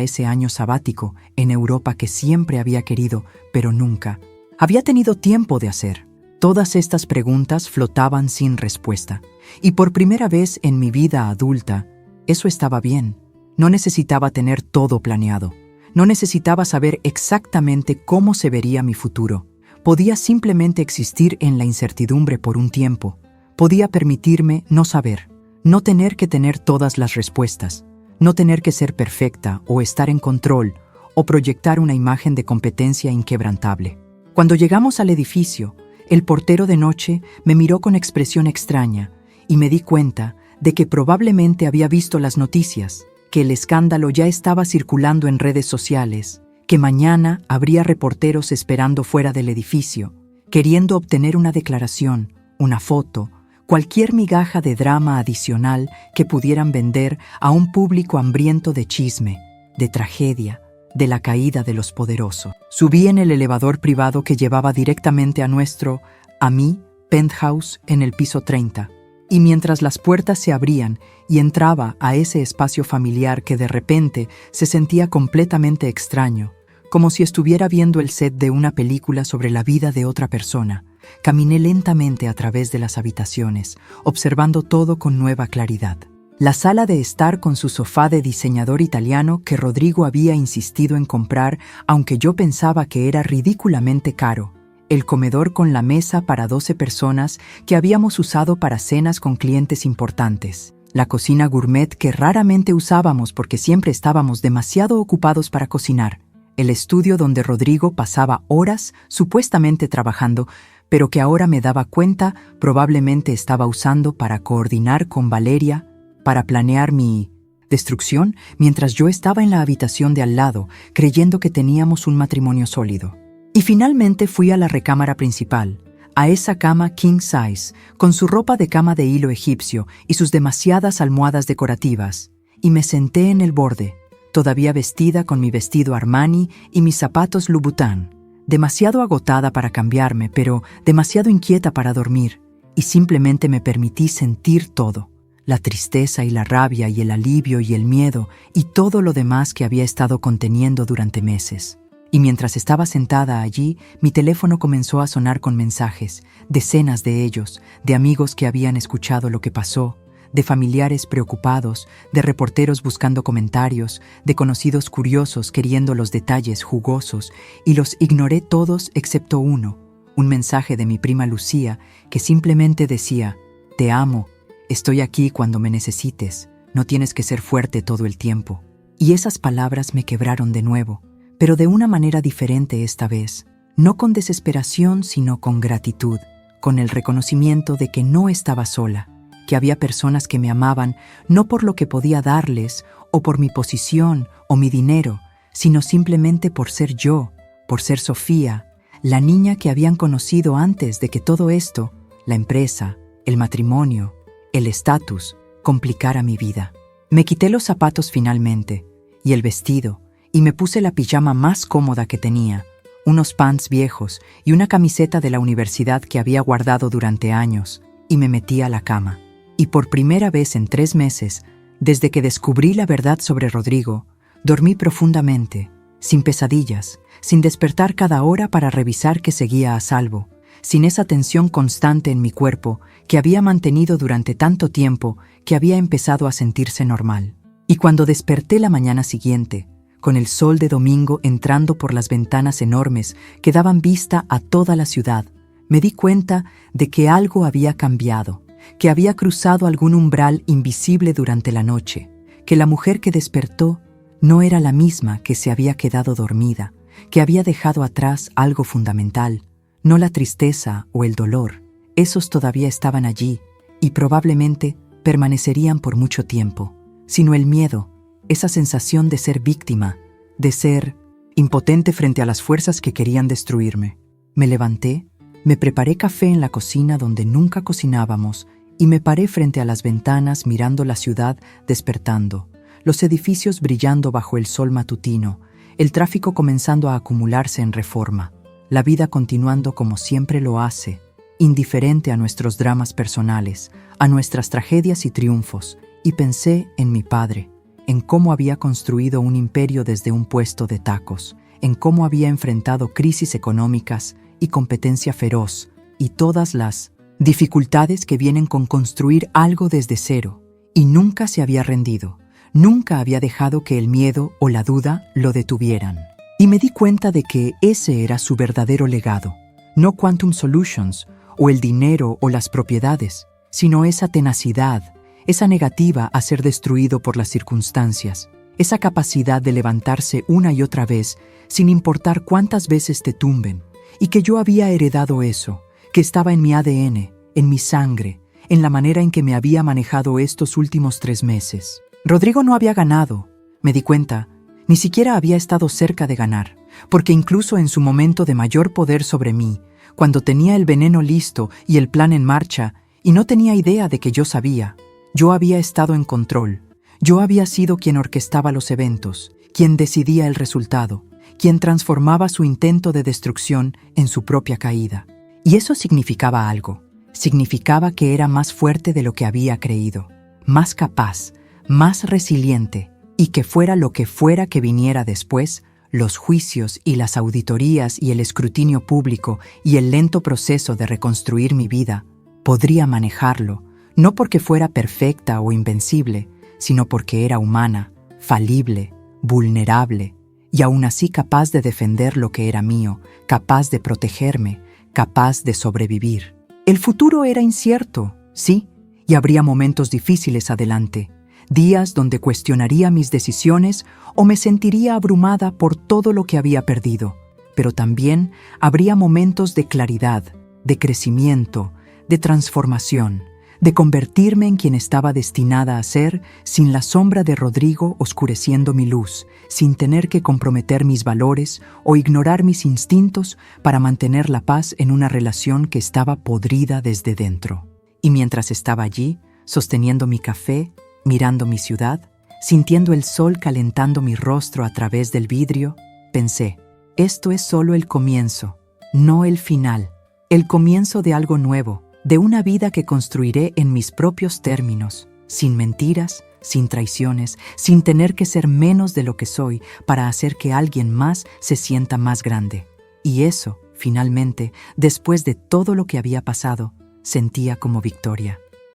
ese año sabático en Europa que siempre había querido, pero nunca había tenido tiempo de hacer. Todas estas preguntas flotaban sin respuesta, y por primera vez en mi vida adulta, eso estaba bien. No necesitaba tener todo planeado. No necesitaba saber exactamente cómo se vería mi futuro. Podía simplemente existir en la incertidumbre por un tiempo. Podía permitirme no saber, no tener que tener todas las respuestas, no tener que ser perfecta o estar en control o proyectar una imagen de competencia inquebrantable. Cuando llegamos al edificio, el portero de noche me miró con expresión extraña y me di cuenta de que probablemente había visto las noticias, que el escándalo ya estaba circulando en redes sociales, que mañana habría reporteros esperando fuera del edificio, queriendo obtener una declaración, una foto, cualquier migaja de drama adicional que pudieran vender a un público hambriento de chisme, de tragedia, de la caída de los poderosos. Subí en el elevador privado que llevaba directamente a mi penthouse en el piso 30, y mientras las puertas se abrían y entraba a ese espacio familiar que de repente se sentía completamente extraño, como si estuviera viendo el set de una película sobre la vida de otra persona, caminé lentamente a través de las habitaciones, observando todo con nueva claridad. La sala de estar con su sofá de diseñador italiano que Rodrigo había insistido en comprar, aunque yo pensaba que era ridículamente caro. El comedor con la mesa para 12 personas que habíamos usado para cenas con clientes importantes. La cocina gourmet que raramente usábamos porque siempre estábamos demasiado ocupados para cocinar. El estudio donde Rodrigo pasaba horas supuestamente trabajando, pero que ahora me daba cuenta probablemente estaba usando para coordinar con Valeria, para planear mi destrucción, mientras yo estaba en la habitación de al lado, creyendo que teníamos un matrimonio sólido. Y finalmente fui a la recámara principal, a esa cama king size, con su ropa de cama de hilo egipcio y sus demasiadas almohadas decorativas, y me senté en el borde, todavía vestida con mi vestido Armani y mis zapatos Louboutin, demasiado agotada para cambiarme, pero demasiado inquieta para dormir, y simplemente me permití sentir todo, la tristeza y la rabia y el alivio y el miedo y todo lo demás que había estado conteniendo durante meses. Y mientras estaba sentada allí, mi teléfono comenzó a sonar con mensajes, decenas de ellos, de amigos que habían escuchado lo que pasó, de familiares preocupados, de reporteros buscando comentarios, de conocidos curiosos queriendo los detalles jugosos, y los ignoré todos excepto uno, un mensaje de mi prima Lucía que simplemente decía: «Te amo, estoy aquí cuando me necesites, no tienes que ser fuerte todo el tiempo». Y esas palabras me quebraron de nuevo, pero de una manera diferente esta vez, no con desesperación sino con gratitud, con el reconocimiento de que no estaba sola, que había personas que me amaban no por lo que podía darles o por mi posición o mi dinero, sino simplemente por ser yo, por ser Sofía, la niña que habían conocido antes de que todo esto, la empresa, el matrimonio, el estatus, complicara mi vida. Me quité los zapatos finalmente, y el vestido, y me puse la pijama más cómoda que tenía, unos pants viejos y una camiseta de la universidad que había guardado durante años, y me metí a la cama. Y por primera vez en 3 meses, desde que descubrí la verdad sobre Rodrigo, dormí profundamente, sin pesadillas, sin despertar cada hora para revisar que seguía a salvo, sin esa tensión constante en mi cuerpo que había mantenido durante tanto tiempo que había empezado a sentirse normal. Y cuando desperté la mañana siguiente, con el sol de domingo entrando por las ventanas enormes que daban vista a toda la ciudad, me di cuenta de que algo había cambiado, que había cruzado algún umbral invisible durante la noche, que la mujer que despertó no era la misma que se había quedado dormida, que había dejado atrás algo fundamental, no la tristeza o el dolor. Esos todavía estaban allí y probablemente permanecerían por mucho tiempo, sino el miedo, esa sensación de ser víctima, de ser impotente frente a las fuerzas que querían destruirme. Me levanté, me preparé café en la cocina donde nunca cocinábamos y me paré frente a las ventanas mirando la ciudad despertando, los edificios brillando bajo el sol matutino, el tráfico comenzando a acumularse en Reforma, la vida continuando como siempre lo hace, indiferente a nuestros dramas personales, a nuestras tragedias y triunfos, y pensé en mi padre, en cómo había construido un imperio desde un puesto de tacos, en cómo había enfrentado crisis económicas y competencia feroz, y todas las dificultades que vienen con construir algo desde cero, y nunca se había rendido, nunca había dejado que el miedo o la duda lo detuvieran. Y me di cuenta de que ese era su verdadero legado, no Quantum Solutions, o el dinero o las propiedades, sino esa tenacidad, esa negativa a ser destruido por las circunstancias, esa capacidad de levantarse una y otra vez sin importar cuántas veces te tumben, y que yo había heredado eso, que estaba en mi ADN, en mi sangre, en la manera en que me había manejado estos últimos 3 meses. Rodrigo no había ganado, me di cuenta, ni siquiera había estado cerca de ganar, porque incluso en su momento de mayor poder sobre mí, cuando tenía el veneno listo y el plan en marcha, y no tenía idea de que yo sabía, yo había estado en control. Yo había sido quien orquestaba los eventos, quien decidía el resultado, quien transformaba su intento de destrucción en su propia caída. Y eso significaba algo. Significaba que era más fuerte de lo que había creído, más capaz, más resiliente, y que fuera lo que fuera que viniera después, los juicios y las auditorías y el escrutinio público y el lento proceso de reconstruir mi vida, podría manejarlo, no porque fuera perfecta o invencible, sino porque era humana, falible, vulnerable, y aún así capaz de defender lo que era mío, capaz de protegerme, capaz de sobrevivir. El futuro era incierto, sí, y habría momentos difíciles adelante, días donde cuestionaría mis decisiones o me sentiría abrumada por todo lo que había perdido, pero también habría momentos de claridad, de crecimiento, de transformación, de convertirme en quien estaba destinada a ser sin la sombra de Rodrigo oscureciendo mi luz, sin tener que comprometer mis valores o ignorar mis instintos para mantener la paz en una relación que estaba podrida desde dentro. Y mientras estaba allí, sosteniendo mi café, mirando mi ciudad, sintiendo el sol calentando mi rostro a través del vidrio, pensé, esto es solo el comienzo, no el final, el comienzo de algo nuevo, de una vida que construiré en mis propios términos, sin mentiras, sin traiciones, sin tener que ser menos de lo que soy para hacer que alguien más se sienta más grande. Y eso, finalmente, después de todo lo que había pasado, sentía como victoria.